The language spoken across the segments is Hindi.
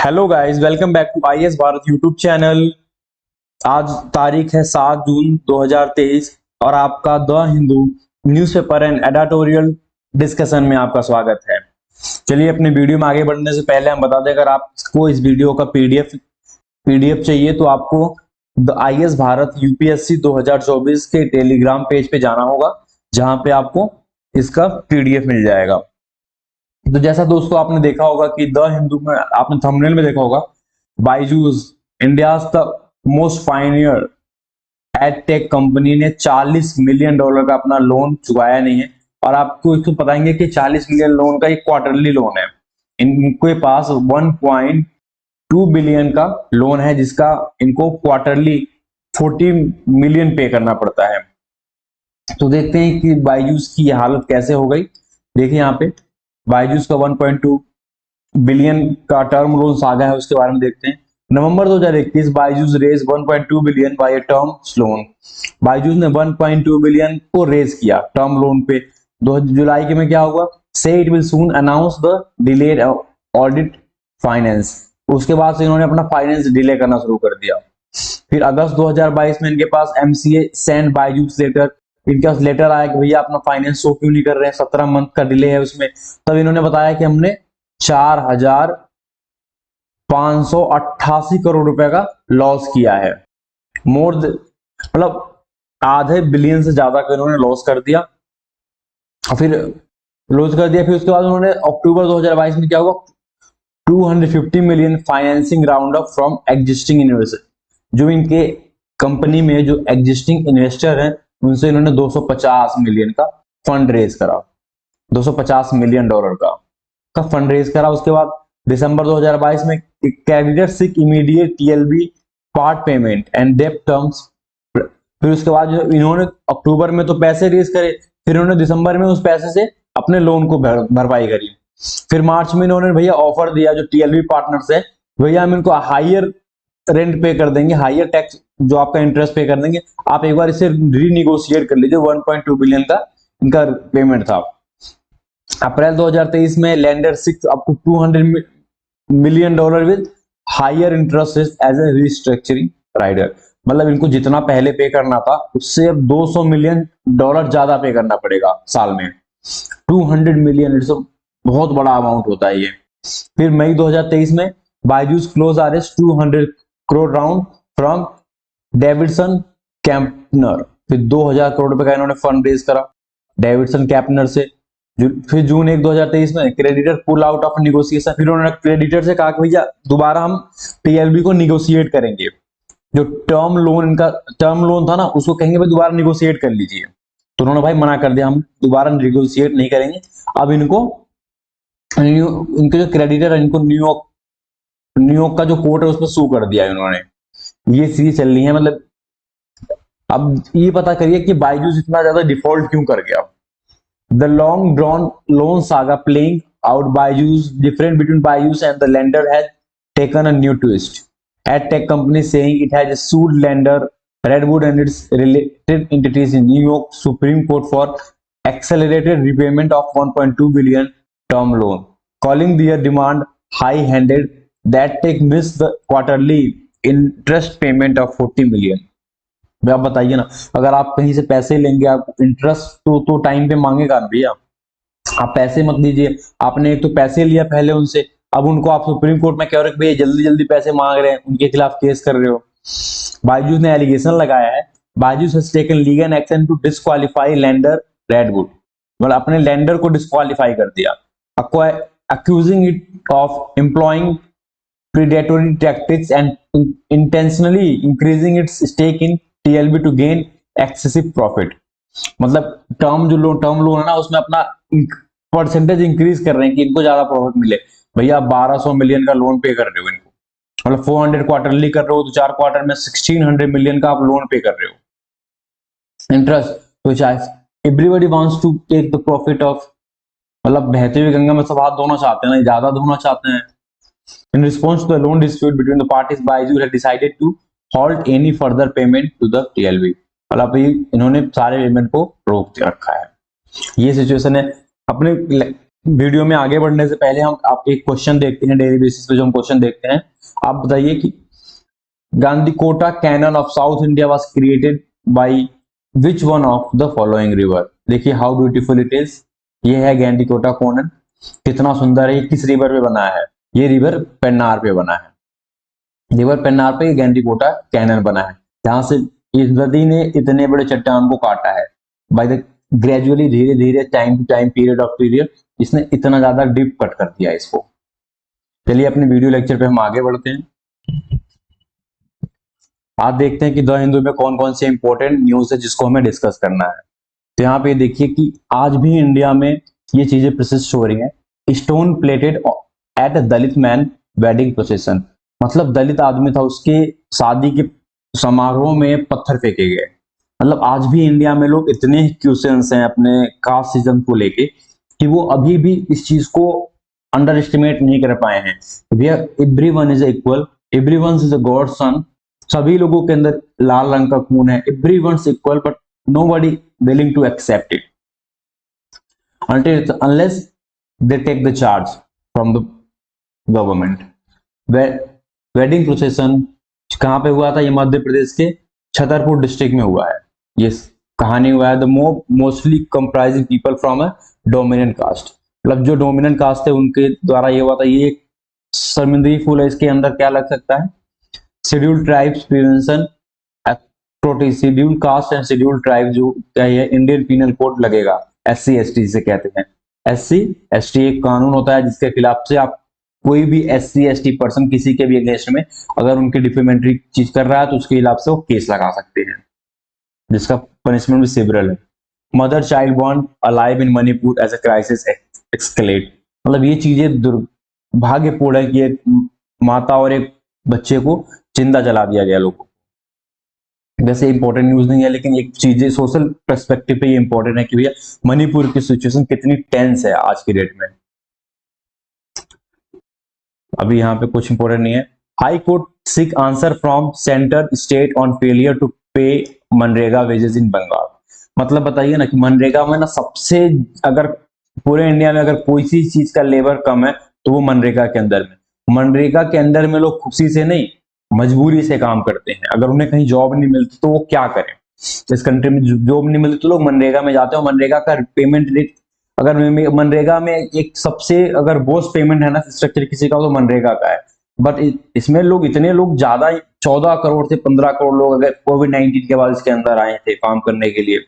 Hello guys, welcome back to IAS Bharat YouTube channel. आज तारीख है 7 जून 2023 और आपका the Hindu newspaper and editorial discussion में आपका स्वागत है। चलिए अपने वीडियो में आगे बढ़ने से पहले हम बता दें, अगर आपको इस वीडियो का पीडीएफ चाहिए तो आपको द आईएएस भारत यूपीएससी 2024 के टेलीग्राम पेज पे जाना होगा, जहां पे आपको इसका पीडीएफ मिल जाएगा। तो जैसा दोस्तों आपने देखा होगा कि द हिंदू में आपने थंबनेल में देखा होगा, Byju's India the most Pioneer ed tech company ने $40 मिलियन का अपना लोन चुकाया नहीं है। और आपको इसको बताएंगे कि 40 मिलियन लोन का एक क्वार्टरली लोन है। इनके पास 1.2 बिलियन का लोन है, जिसका इनको क्वार्टरली 40 मिलियन पे करना पड़ता है। तो देखते हैं कि बायजूस की हालत कैसे हो गई। देखिए यहाँ पे बायजूस का 1.2 बिलियन का टर्म लोन आ गया है, उसके बारे में देखते हैं। November 2021 Byju's raise 1.2 billion by term loan. Byju's ने 1.2 बिलियन को रेज किया टर्म लोन पे। 2 जुलाई के में क्या हुआ, से it will soon announce the delayed audit finance. उसके बाद से इन्होंने अपना फाइनेंस डिले करना शुरू कर दिया। फिर अगस्त 2022 में इनके पास एमसीए सेंड बायजूस लेटर, इनके पास लेटर आया कि भैया अपना फाइनेंस शो क्यों नहीं कर रहे हैं, 17 मंथ का डिले है उसमें। तब इन्होंने बताया कि हमने 4,588 करोड़ रुपए का लॉस किया है। मतलब आधे बिलियन से ज्यादा का इन्होंने लॉस कर दिया। फिर उसके बाद उन्होंने अक्टूबर 2022 में क्या हुआ, 250 million financing round up from existing investor. जो इनके कंपनी में जो एग्जिस्टिंग इन्वेस्टर हैं उनसे इन्होंने 250 मिलियन का फंड रेज करा, $250 मिलियन का फंड रेज करा। उसके बाद दिसंबर 2022 में creditor seek immediate TLB part payment and डेब्ट टर्म्स। फिर उसके बाद जो इन्होंने अक्टूबर में तो पैसे रेज करे, फिर इन्होंने दिसंबर में उस पैसे से अपने लोन को भरपाई करी। फिर मार्च में इन्होंने भैया ऑफर दिया जो टीएलबी पार्टनर्स है, भैया हम इनको हाइयर रेंट पे कर देंगे, हाइयर टैक्स जो आपका इंटरेस्ट पे कर देंगे, आप एक बार इसे रीनिगोशिएट कर लीजिए। 1.2 बिलियन का इनका पेमेंट था। अप्रैल 2023 में lender 6 up to $200 million with higher interest as a restructuring rider. मतलब इनको जितना पहले पे करना था उससे अब $200 मिलियन ज्यादा पे करना पड़ेगा साल में। 200 मिलियन, इट्स बहुत बड़ा अमाउंट होता है ये। फिर मई 2023 में Byju's close RS 200 crore round from Davidson Kempner. फिर 2000 करोड़ रुपए का इन्होंने फंड रेज करा डेविडसन कैंपनर से। फिर जून 1 2023 में creditor pull out of negotiation. फिर उन्होंने क्रेडिटर से कहा कि भैया दोबारा हम टीएलबी को निगोशिएट करेंगे, जो इनका टर्म लोन था ना उसको कहेंगे भाई दोबारा निगोशिएट कर लीजिए। तो उन्होंने भाई मना कर दिया, हम दोबारा निगोशिएट नहीं करेंगे। अब इनके जो क्रेडिटर है इनको न्यूयॉर्क का जो कोर्ट है उसमें सू कर दिया है इन्होंने। ये सीरीज चल रही है। मतलब अब ये पता करिए कि बायजूस इतना ज्यादा डिफॉल्ट क्यों कर गया। The long drawn loan saga playing out different between Byju's and the lender has taken a new twist. AdTech company saying it has sued lender Redwood and its related entities in New York Supreme Court for accelerated repayment of 1.2 billion term loan, calling their demand high-handed. That take missed the quarterly interest payment of 40 million. आप बताइए ना, अगर आप कहीं से पैसे लेंगे आप इंटरेस्ट तो टाइम पे मांगेगा ना भैया। आप पैसे मत दीजिए, आपने एक तो पैसे लिया पहले उनसे, अब उनको आप सुप्रीम कोर्ट में कह रहे हो भैया जल्दी जल्दी पैसे मांग रहे हैं, उनके खिलाफ केस कर रहे हो। बायजूस ने एलिगेशन लगाया है, Byju's has taken legal action to disqualify lender Redwood. मतलब अपने लेंडर को डिस्क्वालीफाई कर दिया, accusing it of employing predatory tactics and intentionally increasing its stake in TLB to gain excessive profit। मतलब टर्म लोन है ना उसमें अपना परसेंटेज इंक्रीज कर रहे हैं कि इनको ज्यादा प्रॉफिट मिले। भैया 1200 मिलियन का लोन पे कर रहे हो इनको, मतलब 400 क्वार्टरली कर रहे हो तो 4 क्वार्टर में 1600 मिलियन का आप लोन पे कर रहे हो इंटरेस्ट। तो everybody wants to take the profit off, मतलब बहते हुए गंगा में सब हाथ धोना चाहते हैं ना, ज्यादा धोना चाहते हैं। In response to the loan dispute between the parties, Byju's had decided to halt any further payment to the TLB। मतलब इन्होंने सारे पेमेंट को रोक रखा है। ये सिचुएशन है। अपने वीडियो में आगे बढ़ने से पहले हम आप एक क्वेश्चन देखते हैं, डेली बेसिस पे जो हम क्वेश्चन देखते हैं। आप बताइए कि Gandikota canyon of South India was created by which one of the following river. देखिए हाउ ब्यूटीफुल इट इज। ये है गांधीकोटा कैनन, कितना सुंदर है। ये किस रिवर पे बना है? ये रिवर पेन्नार पे बना है। रिवर पेन्नार पे गांधीकोटा कैनन बना है, जहां से इस नदी ने इतने बड़े चट्टान को काटा है। बाय द ग्रेजुअली, धीरे धीरे, time to time, period of period, इसने इतना ज्यादा डीप कट कर दिया इसको। चलिए अपने वीडियो लेक्चर पे हम आगे बढ़ते हैं। आज देखते हैं कि द हिंदू में कौन कौन से इंपॉर्टेंट न्यूज है जिसको हमें डिस्कस करना है। तो यहाँ पे देखिए कि आज भी इंडिया में ये चीजें प्रसिस्ट हो रही हैं। Stone pelted at a Dalit man wedding procession, मतलब दलित आदमी था, उसके शादी के समारोह में पत्थर फेंके गए। मतलब आज भी इंडिया में लोग इतने क्वेश्चंस हैं अपने कास्टिज्म को लेके कि वो अभी भी इस चीज को अंडर एस्टिमेट नहीं कर पाए हैं। Everyone is equal, everyone is a god son. सभी लोगों के अंदर लाल रंग का खून है। Everyone is equal, but nobody willing to accept it unless they take the charge from the government। Wedding procession कहां पे हुआ था? ये मध्य प्रदेश के छतरपुर डिस्ट्रिक्ट में हुआ है। ये कहानी हुआ है the mostly comprising people from a dominant caste, मतलब जो डोमिनेंट कास्ट है उनके द्वारा ये हुआ था। ये शर्मिंदगी फूल है, इसके अंदर क्या लग सकता है? Scheduled tribes prevention act, scheduled caste and scheduled tribe जो क्या है, इंडियन पीनल कोड लगेगा। एससी एसटी जिसे कहते हैं। एससी एसटी एक कानून होता है जिसके खिलाफ से आप कोई भी एससी एसटी पर्सन किसी के भी अगेंस्ट में अगर उनके डिफेमेटरी चीज कर रहा है तो उसके खिलाफ से वो केस लगा सकते हैं, जिसका पनिशमेंट भी सिविल है। Mother child born alive in Manipur as a crisis escalate, मतलब ये चीजें दुर्भाग्यपूर्ण है कि एक माता और एक बच्चे को जिंदा जला दिया गया लोगों। वैसे इंपॉर्टेंट न्यूज नहीं है, लेकिन एक चीजें सोशल पर्सपेक्टिव पे ये इंपॉर्टेंट है कि भैया मणिपुर की सिचुएशन कितनी टेंस है आज की डेट में। अभी यहाँ पे कुछ इंपॉर्टेंट नहीं है। High court seek answer from centre state on failure to pay मनरेगा वेजेस इन बंगाल। मतलब बताइए ना कि मनरेगा में ना सबसे, अगर पूरे इंडिया में अगर कोई सी चीज का लेबर कम है तो वो मनरेगा के अंदर में। मनरेगा के अंदर में लोग खुशी से नहीं, मजबूरी से काम करते हैं। अगर उन्हें कहीं जॉब नहीं मिलती तो वो क्या करें? इस कंट्री में जॉब नहीं मिलती तो लोग मनरेगा में जाते हैं। मनरेगा का पेमेंट रेट, अगर मनरेगा में एक सबसे अगर बोझ पेमेंट है ना स्ट्रक्चर किसी का तो मनरेगा का है। बट इसमें लोग इतने लोग ज्यादा 14 करोड़ से 15 करोड़ लोग अगर कोविड-19 के बाद इसके अंदर आए थे काम करने के लिए,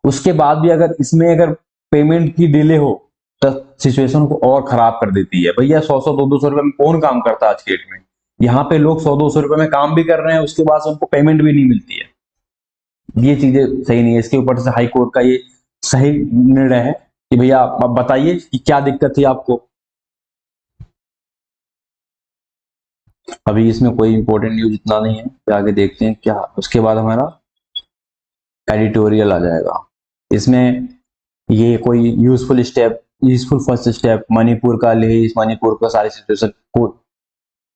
उसके बाद भी अगर इसमें अगर पेमेंट की डिले हो तो सिचुएशन को और खराब कर देती है। भैया 100-100 200 रुपए में कौन काम करता है आज के डेट में? यहाँ पे लोग 100-200 रुपए में काम भी कर रहे हैं, उसके बाद उनको पेमेंट भी नहीं मिलती है। ये चीजें सही नहीं है। इसके ऊपर से हाई कोर्ट का ये सही निर्णय है कि भैया आप बताइए कि क्या दिक्कत थी आपको। अभी इसमें कोई इंपॉर्टेंट न्यूज इतना नहीं है, तो आगे देखते हैं क्या। उसके बाद हमारा एडिटोरियल आ जाएगा। इसमें ये कोई यूजफुल फर्स्ट स्टेप मणिपुर का लेह, मणिपुर का सारी सिचुएशन को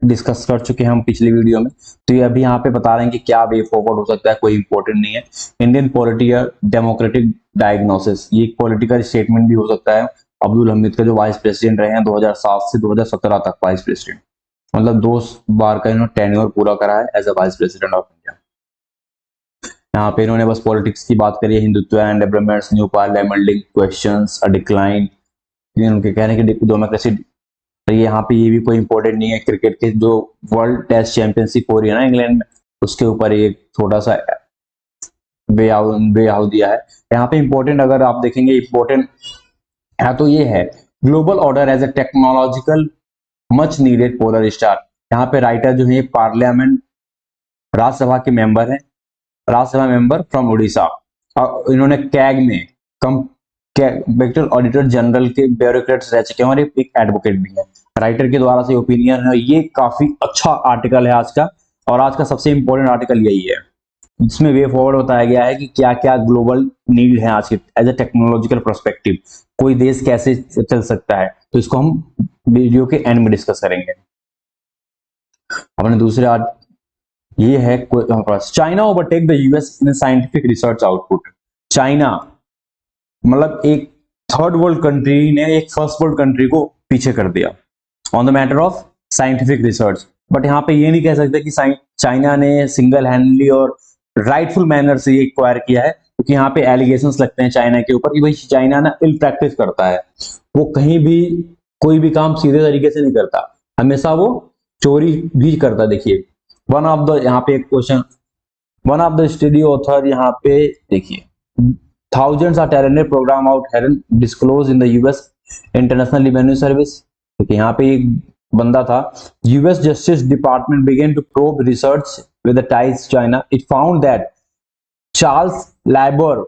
डिस्कस कर चुके हैं हम पिछली वीडियो में। तो ये अभी यहाँ पे बता रहे हैं कि क्या वे फॉरवर्ड हो सकता है, कोई इंपॉर्टेंट नहीं है। इंडियन पॉलिटिकल डेमोक्रेटिक डायग्नोसिस, ये एक पॉलिटिकल स्टेटमेंट भी हो सकता है। अब्दुल हमीद का जो वाइस प्रेसिडेंट रहे हैं 2007 से 2017 तक वाइस प्रेसिडेंट, मतलब 2 बार का इन्होंने टेन्योर पूरा करा है as a vice president of India. यहाँ पे इन्होंने बस पॉलिटिक्स की बात करी है, Hindutva and developments, new parliament questions, a decline, उनके कहने की डेमोक्रेसी। तो यहाँ पे ये भी कोई इंपॉर्टेंट नहीं है। क्रिकेट के जो वर्ल्ड टेस्ट चैंपियनशिप हो रही है ना इंग्लैंड में, उसके ऊपर एक छोटा सा बेहाव दिया है। यहाँ पे इंपॉर्टेंट अगर आप देखेंगे इंपॉर्टेंट है तो ये है global order as a technological much needed polar star. यहाँ पे राइटर जो है पार्लियामेंट राज्यसभा के मेंबर हैं, राज्यसभा मेंबर फ्रॉम उड़ीसा, और इन्होंने कैग में कम ऑडिटर जनरल के ब्यूरोक्रेट्स रह चुके हैं और एक एडवोकेट भी है। राइटर के द्वारा से ओपिनियन है। ये काफी अच्छा आर्टिकल है आज का, और आज का सबसे इंपॉर्टेंट आर्टिकल यही है। इसमें वे फॉरवर्ड बताया गया है कि क्या क्या ग्लोबल नीड है आज के एज ए टेक्नोलॉजिकल पर्सपेक्टिव, कोई देश कैसे चल सकता है। तो इसको हम वीडियो के एंड में डिस्कस करेंगे। अपने दूसरे ये है China overtake the US in scientific research output. China मतलब एक थर्ड वर्ल्ड कंट्री ने एक फर्स्ट वर्ल्ड कंट्री को पीछे कर दिया on the matter of scientific research. But यहाँ पे ये नहीं कह सकते कि चाइना ने सिंगल हैंडली और राइटफुल मैनर से ये एक्वायर किया है, क्योंकि यहाँ पे एलिगेशंस लगते हैं चाइना के ऊपर कि भाई चाइना ना इल प्रैक्टिस करता है, वो कहीं भी कोई भी काम सीधे तरीके से नहीं करता, हमेशा वो चोरी भी करता। देखिए वन ऑफ द यहाँ पे एक question, one of the study author यहाँ पे देखिए, thousands are talented program out hadn't disclosed in the US International Revenue Service। देखिए यहाँ पे एक बंदा था, US Justice Department began to probe research with the ties China। It found that Charles Lieber,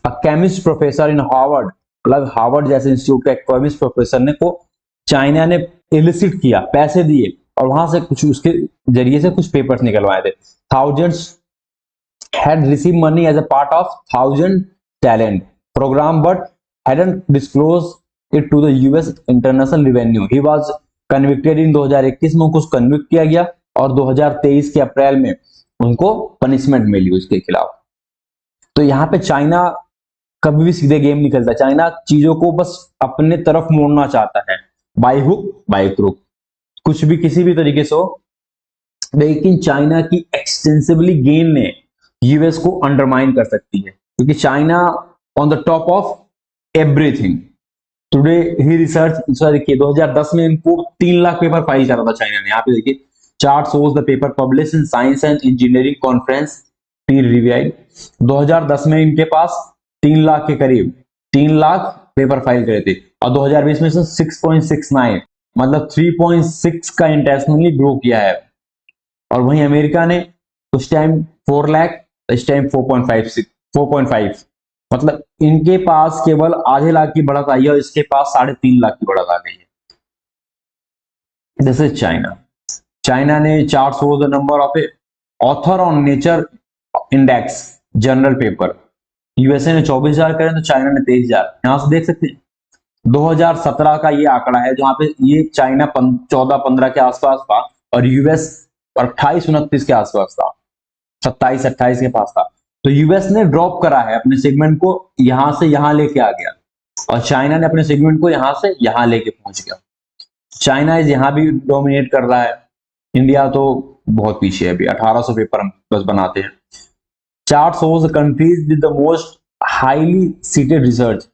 a chemist professor in Harvard, मतलब हार्वर्ड जैसे इंस्टीट्यूट का एक केमिस्ट प्रोफेसर ने को चाइना ने इलिसिट किया, पैसे दिए और वहां से कुछ उसके जरिए से कुछ पेपर्स निकलवाए थे। Thousands had received money as a part of 1000 talent program but hadn't disclosed it to the US International Revenue। He was convicted in 2021 में उनको कन्विक्ट किया गया और 2023 के अप्रैल में उनको पनिशमेंट मिली उसके खिलाफ। तो यहाँ पे चाइना कभी भी सीधे गेम नहीं खेलता, चाइना चीजों को बस अपने तरफ मोड़ना चाहता है, बाई हुक बाई क्रुक, कुछ भी किसी भी तरीके से हो। लेकिन चाइना की एक्सटेंसिवली गेन ने यूएस को अंडरमाइन कर सकती है, क्योंकि China on the top of everything today he research. देखिए 2010 में इनको 3 लाख पेपर फाइल करा था चाइना ने। यहाँ पे देखिए chart shows the paper publish in science and engineering conference Pir reviewed. 2010 में इनके पास 3 लाख के करीब 3 लाख पेपर फाइल करे थे और 2020 में 6.69 मतलब 3.6 का इंटरनेशनली ग्रो किया है। और वहीं अमेरिका ने उस टाइम 4 लाख, इस टाइम 4.5 मतलब इनके पास केवल आधे लाख की बढ़त आई है और इसके पास 3.5 लाख की बढ़त आ गई है। This is China. चाइना ने chart shows the number of A author on nature index journal paper. USA ने 24,000 करे तो चाइना ने 23,000। यहां से देख सकते हैं 2017 का ये आंकड़ा है जहां पे ये चाइना 14-15 के आसपास था और यूएस 28-29 के आसपास था, 27-28 के पास था। तो यूएस ने ड्रॉप करा है अपने सेगमेंट को, यहां से यहां लेके आ गया और चाइना ने अपने सेगमेंट को यहां से यहां लेके पहुंच गया। चाइना इस यहां भी डोमिनेट कर रहा है, इंडिया तो बहुत पीछे है, अभी 1800 पेपर हम बस बनाते हैं। Chart shows countries with the most highly seated research.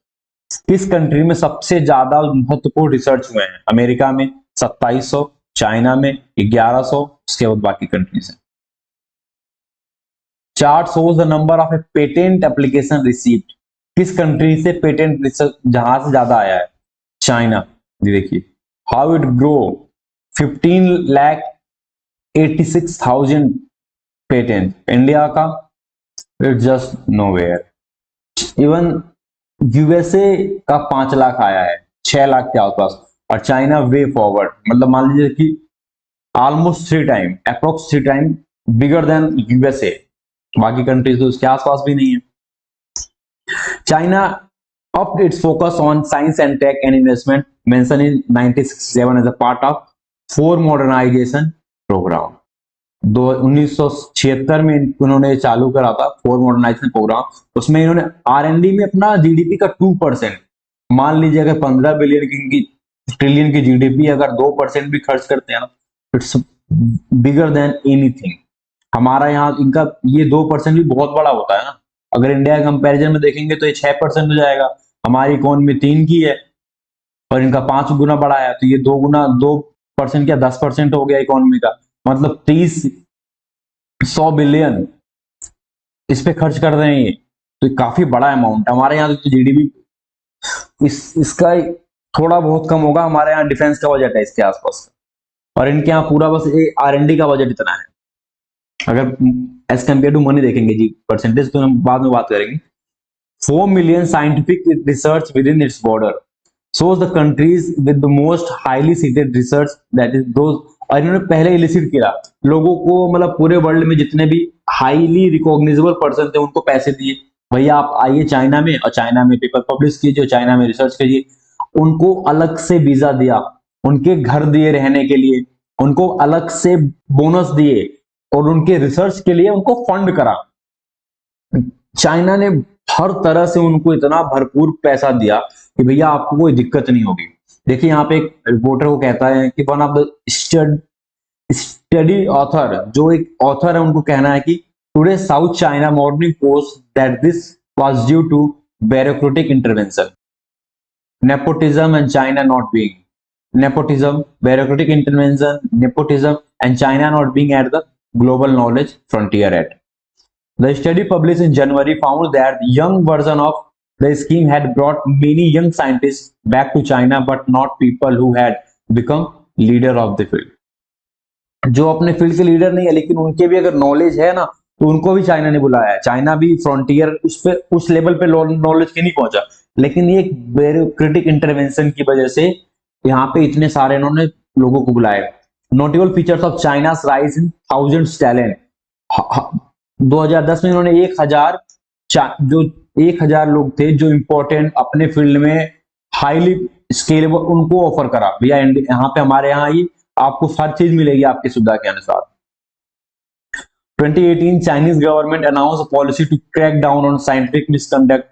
किस कंट्री में सबसे ज्यादा महत्वपूर्ण रिसर्च हुए हैं? अमेरिका में 2700, चाइना में 1100, उसके बाद बाकी कंट्रीज हैं। Chart shows the number of a patent application received. किस कंट्री से पेटेंट रिसर्च जहां से ज्यादा आया है? चाइना। जी देखिए how it grow 15,86,000 patent. India का it just nowhere. Even USA का 5 लाख आया है, 6 लाख के आसपास, और चाइना वे फॉरवर्ड, मतलब मान लीजिए कि almost 3 time, approx 3 time bigger than USA. बाकी कंट्रीज तो उसके आसपास भी नहीं है। China upped its focus on science and tech and investment mentioned in 1967 as a part of 4 modernization program। 1976 में उन्होंने चालू करा था 4 मॉडर्नाइजेशन प्रोग्राम। उसमें इन्होंने आर&डी में अपना जीडीपी का 2%, मान लीजिए अगर 15 बिलियन की ट्रिलियन की जीडीपी अगर 2% भी खर्च करते हैं ना, इट्स बिगर देन एनीथिंग। हमारा यहाँ इनका ये 2% भी बहुत बड़ा होता है ना, अगर इंडिया के कंपैरिजन में देखेंगे तो ये 6% हो जाएगा। हमारी इकोनॉमी 3 की है और इनका 5 गुना बड़ा है, तो ये 2% क्या 10% हो गया इकोनॉमी का, मतलब 100 बिलियन इस पे खर्च कर रहे हैं ये, तो ये काफी बड़ा अमाउंट। हमारे यहाँ तो जीडीपी इसका थोड़ा बहुत कम होगा, हमारे यहाँ डिफेंस का बजट है इसके आसपास, और इनके यहाँ पूरा बस आर&डी का बजट इतना है। अगर एज कम्पेयर टू मनी देखेंगे जी परसेंटेज तो हम बाद में बात करेंगे। 4 million scientific research within its border shows the countries with the most highly seated research, that is those। और इन्होंने पहले इलिसिट किया लोगों को, मतलब पूरे वर्ल्ड में जितने भी हाईली रिकॉग्नाइजेबल पर्सन थे उनको पैसे दिए, भैया आप आइए चाइना में और चाइना में पेपर पब्लिश कीजिए, चाइना में रिसर्च कीजिए। उनको अलग से वीजा दिया, उनके घर दिए रहने के लिए, उनको अलग से बोनस दिए और उनके रिसर्च के लिए उनको फंड करा। चाइना ने हर तरह से उनको इतना भरपूर पैसा दिया कि भैया आपको कोई दिक्कत नहीं होगी। देखिए यहाँ पे एक रिपोर्टर को कहता है कि one of the study author, जो एक ऑथर है, उनको कहना है कि today South China Morning Post that this was due to bureaucratic intervention, nepotism and China not being nepotism, bureaucratic intervention, nepotism and China not being at the global knowledge frontier at. The study published in January found that the young version of the scheme had brought many young scientists back to China, but not people who had become leader of the field. जो अपने फील्ड के लीडर नहीं है लेकिन उनके भी अगर नॉलेज है ना, तो उनको भी चाइना ने बुलाया है। चाइना भी फ्रंटियर उस पे उस लेवल पे नॉलेज के नहीं पहुंचा, लेकिन ये ब्यूरोक्रेटिक इंटरवेंशन की वजह से यहाँ पे इतने सारे इन्होंने लोगों को बुलाए। Notable features of China's rise in thousands talent. 2010 में इन्होंने 1000 जो 1000 लोग थे जो इंपॉर्टेंट अपने फील्ड में हाईली स्केलेबल, उनको ऑफर करा भैया यहाँ पे हमारे यहाँ ही आपको हर चीज मिलेगी आपकी सुविधा के अनुसार। 2018 Chinese government announced a policy to crack down on scientific misconduct,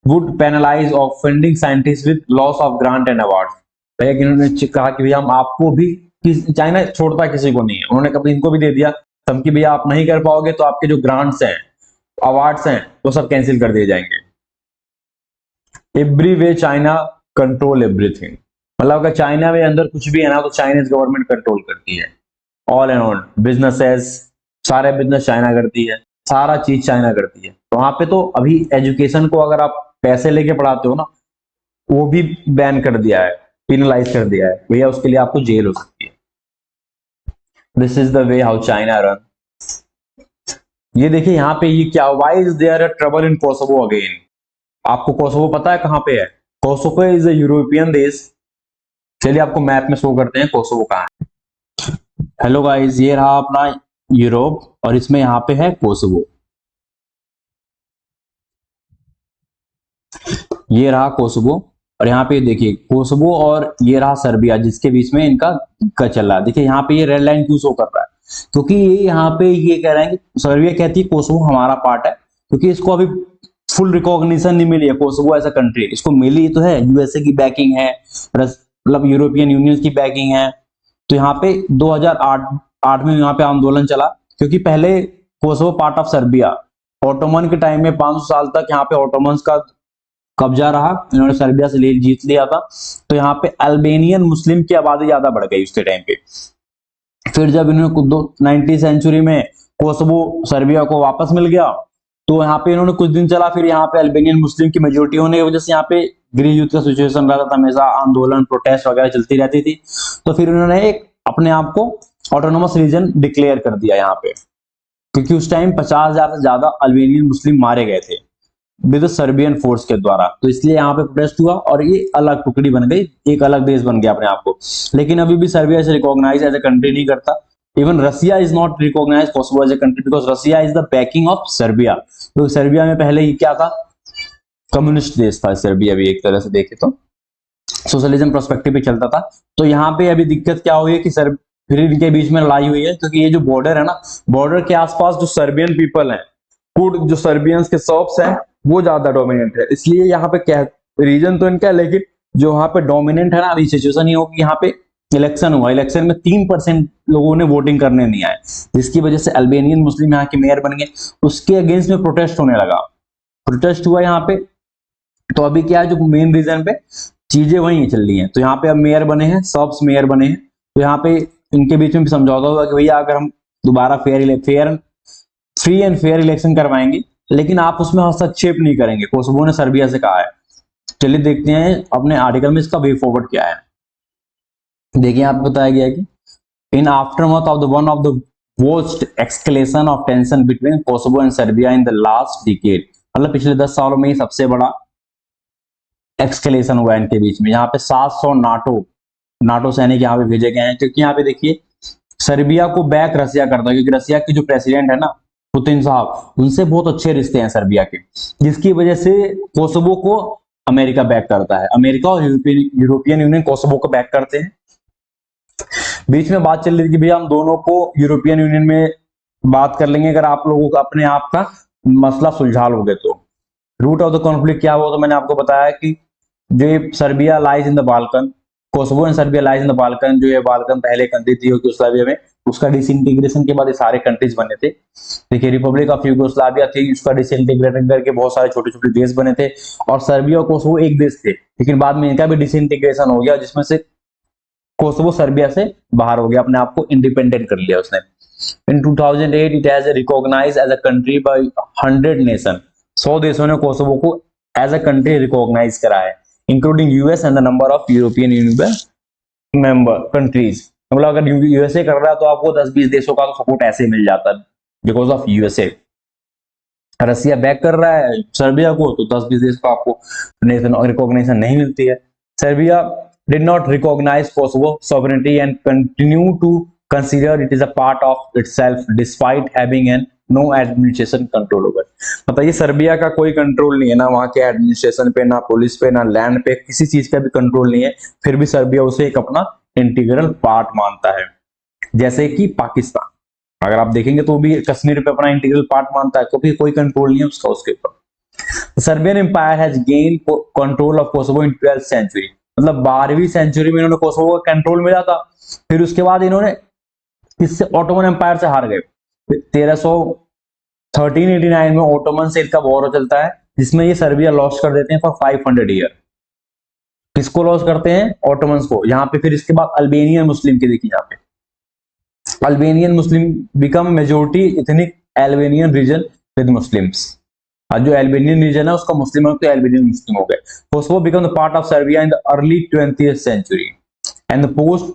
would penalize offending scientists with loss of grant and awards। भैया इन्होंने कहा कि भैया हम आपको भी, चाइना छोड़ता किसी को नहीं है, उन्होंने कभी इनको भी दे दिया धमकी भैया आप नहीं कर पाओगे तो आपके जो ग्रांट्स हैं, अवार्ड्स हैं, वो सब कैंसिल कर दिए जाएंगे। Every way China control everything, मतलब अगर चाइना में अंदर कुछ भी है ना तो चाइनीज गवर्नमेंट कंट्रोल करती है। ऑल एंड ऑल बिजनेसेस, सारे बिजनेस चाइना करती है, सारा चीज चाइना करती है। तो वहां पे तो अभी एजुकेशन को अगर आप पैसे लेके पढ़ाते हो ना, वो भी बैन कर दिया है, पिनलाइज कर दिया है भैया, उसके लिए आपको जेल हो सकती है। This is the way how China run. ये देखिए यहाँ पे ये क्या, why is there a trouble in Kosovo again. आपको कोसोवो पता है कहाँ पे है? कोसोवो इज अ यूरोपियन देश। चलिए आपको मैप में शो करते हैं कोसोवो कहाँ है। हेलो गाइस, ये रहा अपना यूरोप और इसमें यहाँ पे है कोसोवो। ये रहा कोसोवो और यहाँ पे देखिए कोसोवो, और ये रहा सर्बिया जिसके बीच में इनका चल रहा है। देखिए यहाँ पे ये रेड लाइन क्यों शो कर रहा है? क्योंकि ये यहाँ पे ये कह रहे हैं कि सर्बिया कहती है कोसोवो हमारा पार्ट है, क्योंकि इसको अभी फुल रिकॉग्निशन नहीं मिली है कोसोवो एज अ कंट्री। इसको मिली तो है, यूएसए की बैकिंग है, मतलब यूरोपियन यूनियन की बैकिंग है। तो यहाँ पे 2008 में यहाँ पे आंदोलन चला, क्योंकि पहले Kosovo part of Serbia, Ottoman के टाइम में 500 साल तक यहाँ पे ऑटोमन्स का कब्जा रहा, इन्होंने सर्बिया से जीत लिया था। तो यहाँ पे अल्बेनियन मुस्लिम की आबादी ज्यादा बढ़ गई उसके टाइम पे। फिर जब इन्होंने 19वीं सेंचुरी में कोसोवो सर्बिया को वापस मिल गया, तो यहाँ पे इन्होंने कुछ दिन चला, फिर यहाँ पे अल्बेनियन मुस्लिम की मेजोरिटी होने की वजह से यहाँ पे गृह युद्ध का सिचुएशन रहता था, हमेशा आंदोलन प्रोटेस्ट वगैरह चलती रहती थी। तो फिर उन्होंने एक अपने आप को ऑटोनोमस रीजन डिक्लेयर कर दिया यहाँ पे, क्योंकि उस टाइम 50,000 से ज्यादा अल्बेनियन मुस्लिम मारे गए थे विद सर्बियन फोर्स के द्वारा। तो इसलिए यहाँ पे प्रोटेस्ट हुआ और ये अलग टुकड़ी बन गई, एक अलग देश बन गया अपने आप को। लेकिन अभी भी सर्बिया इसे रिकॉग्नाइज एज ए कंट्री नहीं करता। Even Russia is not recognise Kosovo as a country because Russia is the backing of Serbia. तो सर्बिया में पहले ही क्या था, कम्युनिस्ट देश था सर्बिया भी, एक तरह से देखे तो सोशलिज्म पर्सपेक्टिव पे चलता था। तो यहाँ पे अभी दिक्कत क्या हुई है कि फिर इनके बीच में लड़ाई हुई है, क्योंकि ये जो बॉर्डर है ना, बॉर्डर के आसपास जो सर्बियन पीपल हैं, कुर्द जो सर्बियंस के शॉप्स हैं, वो ज्यादा डोमिनेंट है। इसलिए यहाँ पे क्या रीजन तो इनका है, लेकिन जो यहाँ पे डोमिनेंट है ना, अभी सिचुएशन ये होगी, यहाँ पे इलेक्शन हुआ, इलेक्शन में 3% लोगों ने वोटिंग करने नहीं आए, जिसकी वजह से अल्बेनियन मुस्लिम यहाँ के मेयर बन गए। उसके अगेंस्ट में प्रोटेस्ट होने लगा, प्रोटेस्ट हुआ यहाँ पे। तो अभी क्या है, जो मेन रीजन पे चीजें वही चल रही हैं। तो यहाँ पे अब मेयर बने हैं, शॉप्स मेयर बने हैं। तो यहाँ पे इनके बीच में भी समझौता हुआ कि भैया अगर हम दोबारा फ्री एंड फेयर इलेक्शन करवाएंगे, लेकिन आप उसमें हस्तक्षेप नहीं करेंगे, कोसोवो ने सर्बिया से कहा है। चलिए देखते हैं अपने आर्टिकल में इसका वे फॉरवर्ड क्या है। देखिए यहाँ पे बताया गया है कि in aftermath of the one of the worst escalation of tension between Kosovo and Serbia in the last decade, मतलब पिछले 10 सालों में सबसे बड़ा एक्सकेलेशन हुआ है इनके बीच में। यहाँ पे 700 नाटो सैनिक यहाँ पे भेजे गए हैं, क्योंकि यहाँ पे देखिए सर्बिया को बैक रसिया करता है, क्योंकि रसिया की जो प्रेसिडेंट है ना पुतिन साहब, उनसे बहुत अच्छे रिश्ते हैं सर्बिया के, जिसकी वजह से कोसोवो को अमेरिका बैक करता है। अमेरिका और यूरोपियन यूनियन कोसोवो को बैक करते हैं। बीच में बात चल रही थी कि भैया हम दोनों को यूरोपियन यूनियन में बात कर लेंगे अगर आप लोगों का अपने आप का मसला सुलझा लोगे तो। रूट ऑफ द कॉन्फ्लिक्ट क्या हुआ, तो मैंने आपको बताया कि जो ये Serbia lies in the Balkan, Kosovo and Serbia lies in the Balkan, जो ये बाल्कन पहले कंट्री थी यूगोस्लाविया में, उसका डिसइंटीग्रेशन के बाद ये सारे कंट्रीज बने थे। देखिए रिपब्लिक ऑफ यूगोस्लाविया थी, उसका डिसइंटीग्रेशन करके बहुत सारे छोटे छोटे देश बने थे, और सर्बिया और कोसोवो एक देश थे, लेकिन बाद में इनका भी डिसइंटीग्रेशन हो गया, जिसमें से कोसोवो सर्बिया से बाहर हो गया, अपने आप को इंडिपेंडेंट कर लिया उसने। In 2008 it has recognised as a country by 100 nation, 100 देशों ने कोसोवो को एज अ कंट्री रिकॉग्नाइज करा है, including US and the number of European union member countries. मतलब अगर यूएसए कर रहा है तो आपको 10-20 देशों का सपोर्ट ऐसे ही मिल जाता है because of USA. Russia back कर रहा है सर्बिया को तो 10-20 देश का आपको रिकॉग्निशन नहीं मिलती है। Serbia did not recognize Kosovo sovereignty and continue to consider it is a part of itself despite having an no administration control over। मतलब ये सर्बिया का कोई कंट्रोल नहीं है ना वहां के एडमिनिस्ट्रेशन पे, ना पुलिस पे, ना लैंड पे, किसी चीज का भी कंट्रोल नहीं है, फिर भी सर्बिया उसे एक अपना इंटीग्रल पार्ट मानता है। जैसे कि पाकिस्तान, अगर आप देखेंगे तो भी कश्मीर पे अपना इंटीग्रल पार्ट मानता है, क्योंकि कोई कंट्रोल नहीं है उसका उसके ऊपर। Serbian empire has gain control of Kosovo in 12th century, मतलब 12वीं सेंचुरी में इन्होंने कोसोवो का कंट्रोल मिला था, फिर उसके बाद इन्होंने इससे ऑटोमन एम्पायर से हार गए। 1389 में ऑटोमन से इनका वॉर चलता है, जिसमें ये सर्बिया लॉस कर देते हैं फॉर 500 ईयर। किसको लॉस करते हैं? ऑटोमन्स को। यहाँ पे फिर इसके बाद अल्बेनियन मुस्लिम की देखिए, यहाँ पे Albanian Muslim become majority ethnic Albanian region with Muslims. आज जो अल्बेनियन रीजन है उसका मुस्लिम है तो अल्बेनियन मुस्लिम हो गए। Kosovo become the part of Serbia in the early 20th century and the post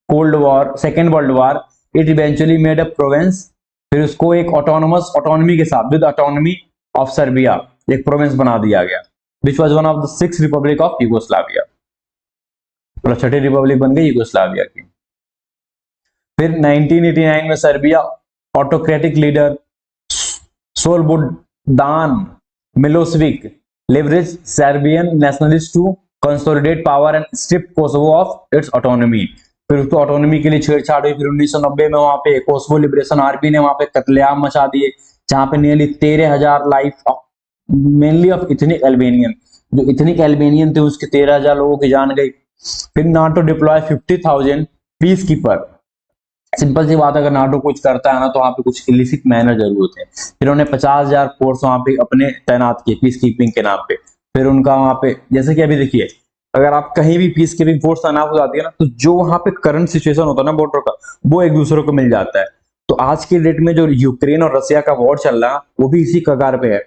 cold war second world war it eventually made a province. फिर उसको एक ऑटोनॉमी के साथ विद ऑटोनॉमी ऑफ सर्बिया एक प्रोविंस बना दिया गया, which was one of the 6 republic of Yugoslavia. मतलब 6ठी रिपब्लिक बन गई यूगोस्लाविया की। फिर 1989 में Serbia autocratic leader Slobodan Milosevic leveraged Serbian nationalists to consolidate power and strip Kosovo of its autonomy। फिर उसको ऑटोनॉमी के लिए छेड़छाड़ हुई। फिर 1990 में वहां पे कोसोवो लिबरेशन आर्मी ने वहां पे कत्लेआम मचा दिए, जहां पे nearly 13,000 life mainly of ethnic Albanian, जो इथनिक अल्बेनियन थे उसके 13,000 लोगों की जान गई। फिर NATO deploy 50,000 peace keeper. Simple सी बात, अगर नाटो कुछ करता है ना तो वहां पे कुछ इलिसिट मैनर जरूर होते हैं। फिर उन्होंने 50,000 फोर्स वहां पे अपने तैनात किए पीस कीपिंग के नाम पे। फिर उनका वहां पे जैसे कि अभी देखिए, अगर आप कहीं भी पीस कीपिंग फोर्स तैनात हो जाती है ना, तो जो वहां पे करंट सिचुएशन होता है ना बॉर्डर का, वो एक दूसरे को मिल जाता है। तो आज के डेट में जो यूक्रेन और रसिया का वॉर चल रहा है वो भी इसी कगार पे है।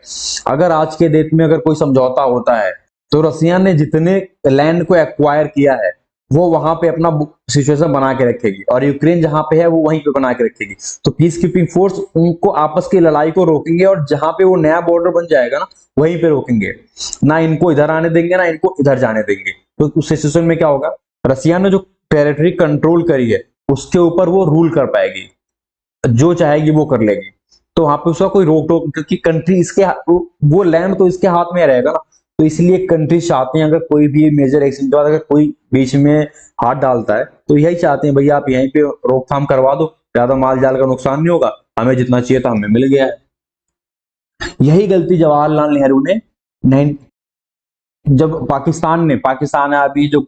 अगर आज के डेट में अगर कोई समझौता होता है तो रसिया ने जितने लैंड को एक्वायर किया है वो वहां पे अपना सिचुएशन बना के रखेगी, और यूक्रेन जहां पे है वो वहीं पे बना के रखेगी। तो पीस कीपिंग फोर्स उनको आपस की लड़ाई को रोकेंगे, और जहां पे वो नया बॉर्डर बन जाएगा ना वहीं पे रोकेंगे, ना इनको इधर आने देंगे ना इनको इधर जाने देंगे। तो उस सिचुएशन में क्या होगा, रसिया ने जो टेरिटरी कंट्रोल करी है उसके ऊपर वो रूल कर पाएगी, जो चाहेगी वो कर लेगी। तो वहां पे उसका कोई रोक टोक, क्योंकि कंट्री इसके वो लैंड तो इसके हाथ में रहेगा ना, तो इसलिए कंट्री चाहते हैं अगर कोई भी मेजर एक्शन के बाद अगर कोई बीच में हाथ डालता है तो यही चाहते हैं भैया आप यहीं पे रोकथाम करवा दो, ज्यादा माल जाल का नुकसान नहीं होगा, हमें जितना चाहिए था हमें मिल गया है। यही गलती जवाहरलाल नेहरू ने जब पाकिस्तान है अभी जो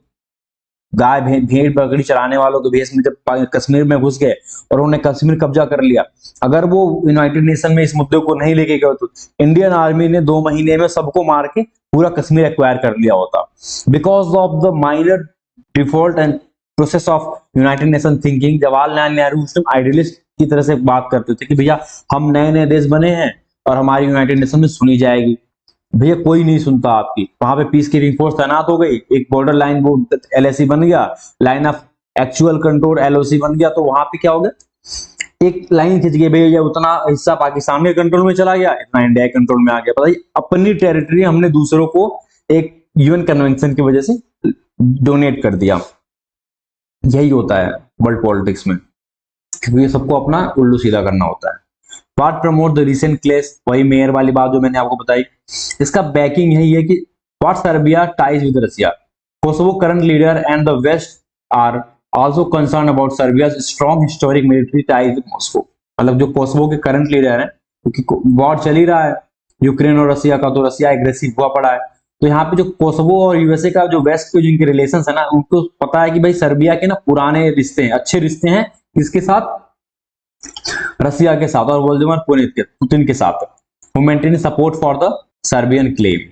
गाय भेड़ बकरी चराने वालों के भेष में जब कश्मीर में घुस गए और उन्होंने कश्मीर कब्जा कर लिया, अगर वो यूनाइटेड नेशन में इस मुद्दे को नहीं लेके गए तो इंडियन आर्मी ने 2 महीने में सबको मार के पूरा कश्मीर एक्वायर कर लिया होता। Because of the minor default and process of United nation thinking, Jawaharlal Nehru idealist की तरह से बात करते थे कि भैया हम नए नए देश बने हैं और हमारी यूनाइटेड नेशन में सुनी जाएगी। भैया कोई नहीं सुनता आपकी। वहां पे पीस कीपिंग फोर्स तैनात हो गई, एक बॉर्डर लाइन वो एलएसी बन गया, line of actual control LOC बन गया, तो वहां पे क्या हो गया, एक लाइन खिंच गई, भैया उतना हिस्सा पाकिस्तान के कंट्रोल में चला गया, इतना इंडिया के कंट्रोल में आ गया। बताइए, अपनी टेरिटरी हमने दूसरों को एक यूएन कन्वेंशन की वजह से डोनेट कर दिया। यही होता है वर्ल्ड पॉलिटिक्स में, क्योंकि ये सबको अपना उल्लू सीधा करना होता है। व्हाट प्रमोट द रीसेंट क्लेश, वही मेयर वाली बात जो मैंने आपको बताई, इसका बैकिंग यही है कि what Serbia ties with Russia, Kosovo current leader and the West are also concern about Serbia's strong historic military ties with Moscow. मतलब जो कोसोवो के करंट लीडर है, क्योंकि वॉर चल ही रहा है यूक्रेन और रसिया का, तो रसिया एग्रेसिव हुआ पड़ा है, तो यहाँ पे जो कोसोवो और यूएसए का जो वेस्ट के जिनके रिलेशन है ना, उनको पता है कि भाई सर्बिया के ना पुराने रिश्ते हैं, अच्छे रिश्ते हैं, किसके साथ, रसिया के साथ और व्लादिमीर पुतिन के साथ, who maintain support for the Serbian claim.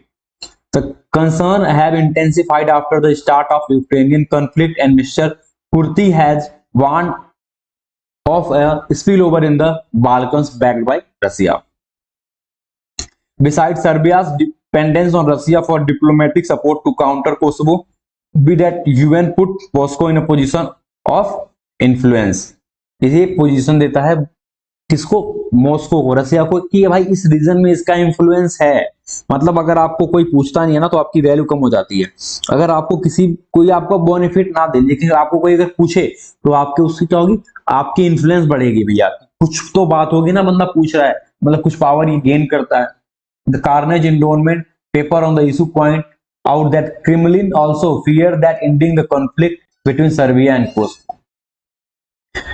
The concern have intensified after the start of Ukrainian conflict, and Mr. Kurti has warned of a spillover in the Balkans backed by Russia. Besides Serbia's dependence on Russia for diplomatic support to counter Kosovo, be that UN put Moscow in a position of influence. ये पोजीशन देता है किसको, मॉस्को को, रसिया को, कि भाई इस रीजन में इसका इंफ्लुएंस है। मतलब अगर आपको कोई पूछता नहीं है ना तो आपकी वैल्यू कम हो जाती है। अगर आपको कोई आपको बेनिफिट ना दे लेकिन आपको कोई अगर पूछे तो आपके उससे क्या होगी, आपकी इन्फ्लुएंस बढ़ेगी भैया, कुछ तो बात होगी ना, बंदा पूछ रहा है मतलब कुछ पावर ये गेन करता है। The carnage endowment paper on the issue point out that Kremlin also fear that ending the conflict between Serbia and Kosovo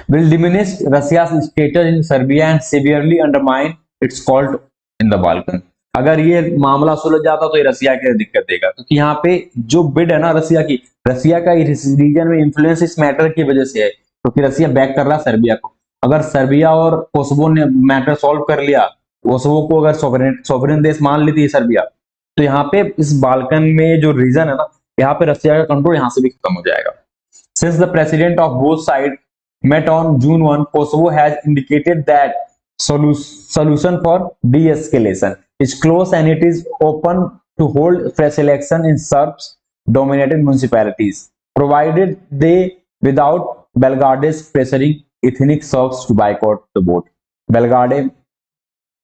will diminish Russia's status in Serbia and severely undermine its cult in the Balkan. अगर ये मामला सुलझ जाता तो ये रसिया के दिक्कत देगा, क्योंकि यहाँ पे जो बिड है ना रसिया का इस रीजन में इंफ्लुएंस इस मैटर की वजह से है, क्योंकि रसिया बैक कर रहा है सर्बिया को। अगर सर्बिया और कोसोवो ने मैटर सॉल्व कर लिया, कोसोवो को अगर सोवरेन देश मान लेती है सर्बिया, तो यहाँ पे इस बाल्कन में जो रीजन है ना, यहाँ पे रसिया का कंट्रोल यहाँ से भी खत्म हो जाएगा। Since the president of both sides met on June 1, Kosovo has indicated that solution for de-escalation is close and it is open to hold fresh election in Serbs-dominated municipalities, provided they without Belgrade's pressuring ethnic Serbs to boycott the vote. Belgrade,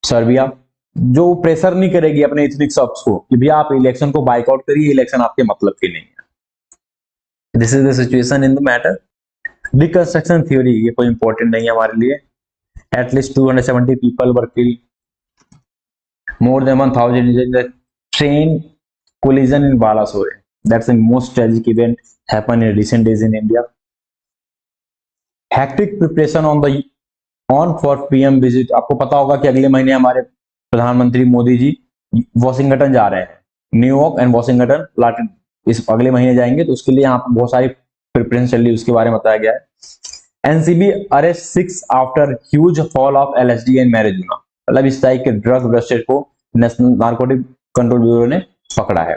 Serbia जो प्रेशर नहीं करेगी अपने इथनिक सर्ब्स को कि भैया आप इलेक्शन को बाइकआउट करिए, इलेक्शन आपके मतलब की नहीं है। This is the situation in the matter. Deconstruction theory ये कोई इंपॉर्टेंट नहीं है हमारे लिए। At least 270 people were killed, more than 1000 in the train collision in Balasore. That's the most tragic event happen in recent days in India. Hectic preparation on for PM visit. आपको पता होगा कि अगले महीने हमारे प्रधानमंत्री मोदी जी वॉशिंगटन जा रहे हैं, न्यूयॉर्क एंड वॉशिंगटन लाटिन इस अगले महीने जाएंगे, तो उसके लिए यहाँ पर बहुत सारी प्रिपरेशन चल रही है, उसके बारे में बताया गया है। NCB arrest 6 after huge fall of LSD and marijuana. मतलब इस टाइप के ड्रग ब्रस्टेड को नेशनल नार्कोटिक कंट्रोल ब्यूरो ने पकड़ा है।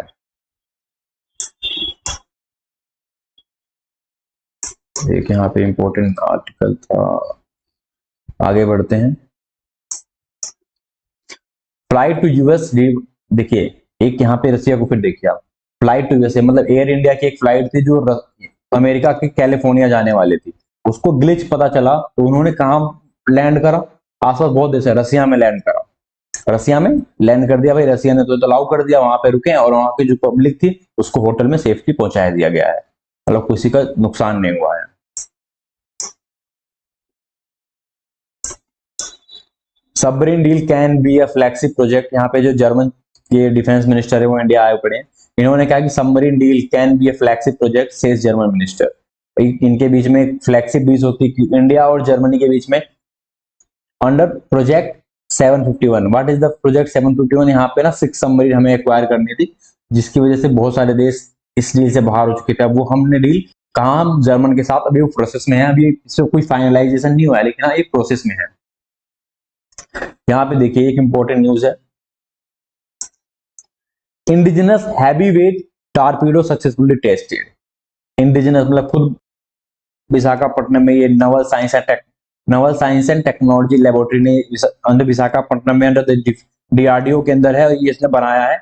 एक यहाँ पे इंपॉर्टेंट आर्टिकल था, आगे बढ़ते हैं। फ्लाइट टू यूएस, देखिए एक यहाँ पे रसिया को फिर देखिए आप, फ्लाइट टू यूएसए मतलब एयर इंडिया की एक फ्लाइट थी जो अमेरिका के कैलिफोर्निया जाने वाली थी, उसको ग्लिच पता चला तो उन्होंने कहा लैंड करा, आसपास बहुत देश है, रसिया में लैंड करा, रसिया में लैंड कर दिया। भाई रसिया ने तो अलाउ कर दिया, वहां पे रुके और वहां की जो पब्लिक थी उसको होटल में सेफ्टी पहुंचा दिया गया है, मतलब किसी का नुकसान नहीं हुआ है। Submarine deal can be a flagship project. यहाँ पे जो जर्मन के डिफेंस मिनिस्टर है वो इंडिया आए पड़े हैं, इन्होंने कहा कि submarine deal can be a flagship project says German minister. इनके बीच में एक फ्लैगशिप डील होती है इंडिया और जर्मनी के बीच में under project 751। What is the project 751? यहाँ पे ना 6 सबमरीन हमें एक्वायर करनी थी, जिसकी वजह से बहुत सारे देश इस डील से बाहर हो चुके थे। वो हमने डील कहा जर्मन के साथ, अभी वो प्रोसेस में है, अभी इससे कोई फाइनलाइजेशन नहीं हुआ है, लेकिन हाँ एक प्रोसेस में है। यहाँ पे देखिए एक इंपॉर्टेंट न्यूज है, indigenous heavyweight torpedo successfully tested. Indigenous मतलब खुद विशाखापट्टनम में ये Naval science and technology laboratory ने अंडर विशाखापट्टनम में अंडर डीआरडीओ के अंदर है, ये इसने बनाया है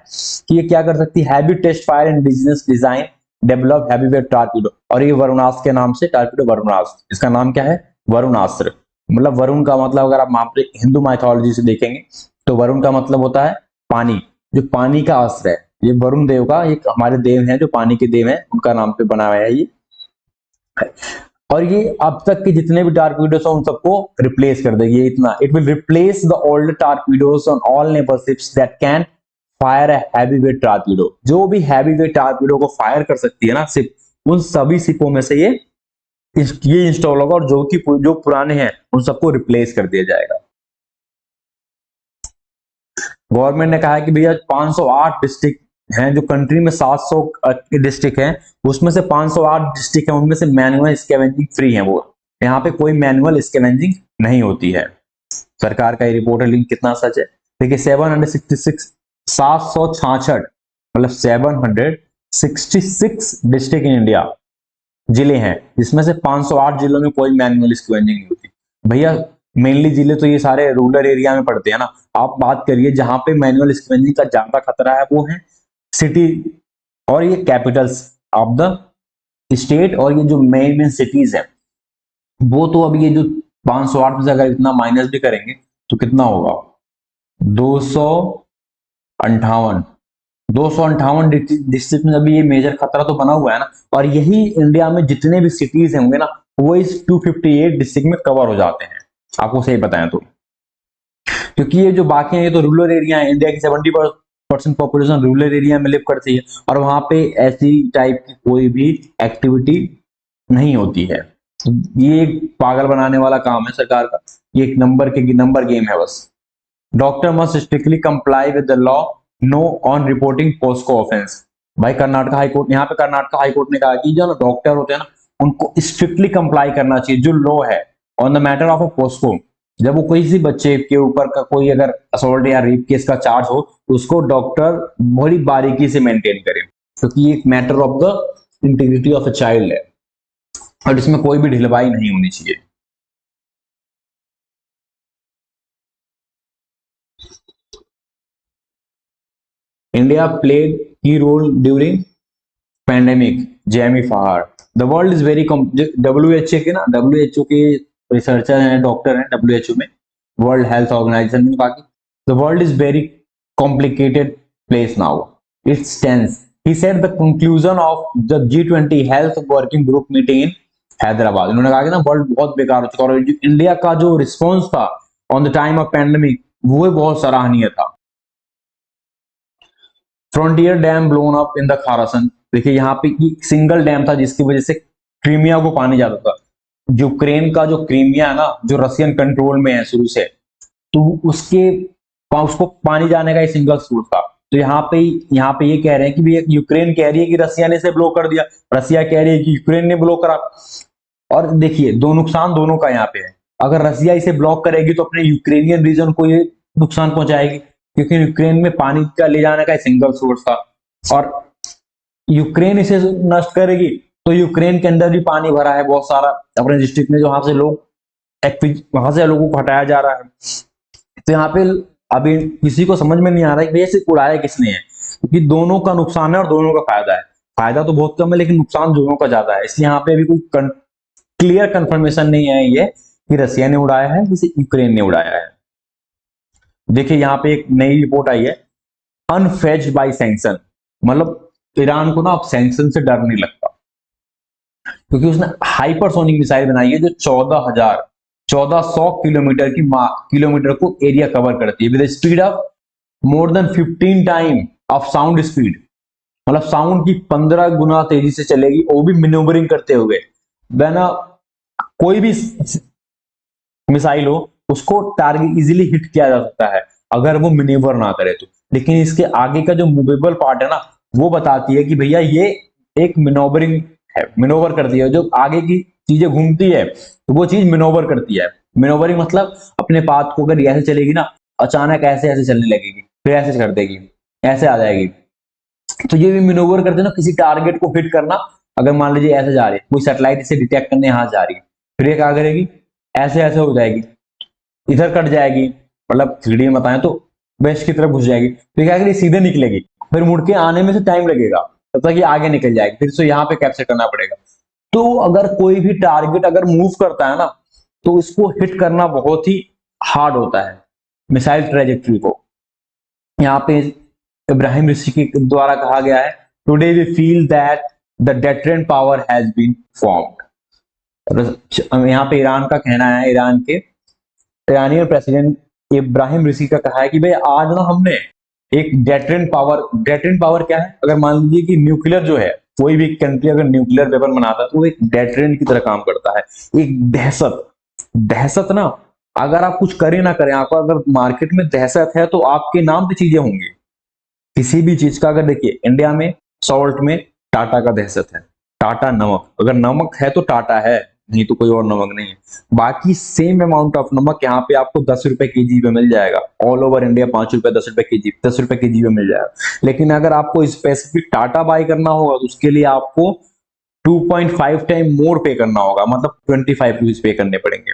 कि ये क्या कर सकती है, heavy test fire indigenous design develop heavyweight torpedo, और ये वरुणास्त्र के नाम से टॉर्पीडो वरुणास्त्र, इसका नाम क्या है वरुणास्त्र। मतलब वरुण का मतलब अगर आप हिंदू माइथोलॉजी से देखेंगे तो वरुण का मतलब होता है पानी, जो पानी का अस्त्र है, ये वरुण देव का एक हमारे देव हैं जो पानी के देव हैं, उनका नाम पे बनाया है ये। और ये अब तक के जितने भी टॉर्पीडोस हैं उन सबको रिप्लेस कर देगी, इतना it will replace the old torpedoes on all naval ships that can fire a heavyweight torpedo. जो भी हैवीवेट टॉर्पीडो को फायर कर सकती है ना शिप, उन सभी शिपों में से ये इंस्टॉल होगा, और जो पुराने हैं उन सबको रिप्लेस कर दिया जाएगा। गवर्नमेंट ने कहा है कि भैया 508 डिस्ट्रिक्ट हैं, जो कंट्री में 700 डिस्ट्रिक्ट हैं, उसमें से 508 डिस्ट्रिक्ट हैं, उनमें से मैनुअल स्कैवेंजिंग फ्री है। वो यहाँ पे कोई मैनुअल स्कैवेंजिंग नहीं होती है। सरकार का ये रिपोर्ट है, लेकिन कितना सच है देखिए। 766 766 मतलब 766 डिस्ट्रिक्ट इन इंडिया जिले हैं, जिसमें से 508 जिलों में कोई मैनुअल स्क्वेंजिंग नहीं होती। भैया मेनली जिले तो ये सारे रूरल एरिया में पड़ते हैं ना। आप बात करिए जहां पे मैनुअल स्क्वेंजिंग का ज्यादा खतरा है, वो है सिटी और ये कैपिटल्स ऑफ द स्टेट, और ये जो मेन मेन सिटीज है वो तो अब ये जो 508 में से अगर इतना माइनस भी करेंगे तो कितना होगा, 258 258 डिस्ट्रिक्ट में अभी ये मेजर खतरा तो बना हुआ है ना। और यही इंडिया में जितने भी सिटीज होंगे ना, वो इस 258 डिस्ट्रिक्ट में कवर हो जाते हैं, आपको सही बताएं तो। क्योंकि ये जो बाकी हैं ये तो रूरल एरिया है, इंडिया की 70% पॉपुलेशन रूरल एरिया में लिव करती है, और वहां पे ऐसी टाइप की कोई भी एक्टिविटी नहीं होती है। ये एक पागल बनाने वाला काम है सरकार का, ये एक नंबर गेम है बस। Doctor must strictly comply with the law, no on reporting POCSO offence. भाई कर्नाटक हाईकोर्ट, यहाँ पे कर्नाटक हाईकोर्ट ने कहा कि जो डॉक्टर होते हैं ना, उनको स्ट्रिक्टली कंप्लाई करना चाहिए जो लॉ है on the matter of a POCSO. जब वो किसी बच्चे के ऊपर का कोई अगर असोल्ट या रेप केस का चार्ज हो, तो उसको डॉक्टर बड़ी बारीकी से मेंटेन करे, क्योंकि ये एक matter of the integrity of a child है, और इसमें कोई भी ढिलवाई नहीं होनी चाहिए। India played key role during pandemic, Jamie Fahar. The world is very WHO के ना, WHO के रिसर्चर हैं, डॉक्टर हैं WHO में, वर्ल्ड हेल्थ ऑर्गेनाइजेशन में, बाकी the world is very complicated place now. It's tense. He said the conclusion of the G20 health working group meeting in Hyderabad. उन्होंने कहा कि ना वर्ल्ड बहुत बेकार हो चुका, और इंडिया का जो रिस्पॉन्स था on the time of pandemic वो बहुत सराहनीय था। Frontier dam blown up in the Kherson. देखिए यहाँ पे सिंगल डैम था जिसकी वजह से क्रीमिया को पानी जाता था। यूक्रेन का जो क्रीमिया है ना, जो रशियन कंट्रोल में है शुरू से, तो उसको पानी जाने का एक सिंगल सोर्स था। तो यहाँ पे ये कह रहे हैं कि भी यूक्रेन कह रही है कि रसिया ने इसे ब्लॉक कर दिया, रसिया कह रही है कि यूक्रेन ने ब्लॉक करा। और देखिए दो नुकसान दोनों का यहाँ पे है। अगर रसिया इसे ब्लॉक करेगी तो अपने यूक्रेनियन रीजन को ये नुकसान पहुंचाएगी, क्योंकि यूक्रेन में पानी का ले जाने का सिंगल सोर्स था, और यूक्रेन इसे नष्ट करेगी तो यूक्रेन के अंदर भी पानी भरा है बहुत सारा अपने डिस्ट्रिक्ट में, जो वहां से वहां से लोगों को हटाया जा रहा है। तो यहाँ पे अभी किसी को समझ में नहीं आ रहा है कि इसे उड़ाया किसने है, क्योंकि दोनों का नुकसान है और दोनों का फायदा है। फायदा तो बहुत कम है लेकिन नुकसान दोनों का ज्यादा है, इसलिए यहाँ पे अभी कोई क्लियर कंफर्मेशन नहीं है ये कि रसिया ने उड़ाया है किसी यूक्रेन ने उड़ाया है। देखिए यहाँ पे एक नई रिपोर्ट आई है, अनफेज्ड बाय सैंक्शन, मतलब ईरान को ना अब सैंक्शन से डर नहीं लगता, क्योंकि उसने हाइपरसोनिक मिसाइल बनाई है जो 1400 किलोमीटर को एरिया कवर करती है, with speed of more than 15 time of sound speed. मतलब साउंड की 15 गुना तेजी से चलेगी, वो भी मैन्यूवरिंग करते हुए। देन कोई भी मिसाइल हो उसको टारगेट इजीली हिट किया जा सकता है अगर वो मैन्यूवर ना करे तो। लेकिन इसके आगे का जो मूवेबल पार्ट है ना, वो बताती है कि भैया ये एक मैनोवरिंग है, मैनोवर करती है, जो आगे की चीजें घूमती है तो वो चीज मैनोवर करती है। मैनोवरिंग मतलब अपने पाथ को अगर ऐसे चलेगी ना, अचानक ऐसे ऐसे चलने लगेगी, फिर ऐसे कर देगी, ऐसे आ जाएगी। तो ये भी मैनोवर करते हैं ना, किसी टारगेट को हिट करना। अगर मान लीजिए ऐसे जा रही है, कोई सैटेलाइट इसे डिटेक्ट करने यहाँ जा रही है, फिर ये क्या करेगी, ऐसे ऐसे हो जाएगी, इधर कट जाएगी, मतलब 3D में बताएं तो वेस्ट की तरफ घुस जाएगी, फिर क्या करेगी, सीधे निकलेगी, फिर मुड़ के आने में से टाइम लगेगा, तब तक ये आगे निकल जाएगी, फिर इसको यहाँ पे कैप्चर करना पड़ेगा। तो अगर कोई भी टारगेट अगर मूव करता है ना, तो इसको हिट करना बहुत ही हार्ड होता है मिसाइल ट्रेजेक्ट्री को। यहाँ पे इब्राहिम ऋषि के द्वारा कहा गया है, today we feel that the deterrent power has been formed. यहाँ पे ईरान का कहना है, ईरानियन प्रेसिडेंट इब्राहिम ऋषि का कहा है कि भाई आज ना हमने एक डेटरेंट पावर क्या है, अगर मान लीजिए कि न्यूक्लियर जो है, कोई भी कंट्री अगर न्यूक्लियर वेपन बनाता है तो वो एक डेटरेंट की तरह काम करता है, एक दहशत ना। अगर आप कुछ करें ना करें, आपको अगर मार्केट में दहशत है तो आपके नाम पे चीजें होंगी। किसी भी चीज का, अगर देखिए इंडिया में सॉल्ट में टाटा का दहशत है, टाटा नमक, अगर नमक है तो टाटा है, नहीं तो कोई और नमक नहीं है। बाकी सेम अमाउंट ऑफ नमक यहाँ पे आपको 10 रुपए केजी में मिल जाएगा, ऑल ओवर इंडिया 5 रुपए 10 रुपए केजी, 10 रुपए केजी में मिल जाएगा। लेकिन अगर आपको स्पेसिफिक टाटा बाय करना होगा तो उसके लिए आपको 2.5 टाइम मोर पे करना होगा, मतलब 25 रुपीज पे करने पड़ेंगे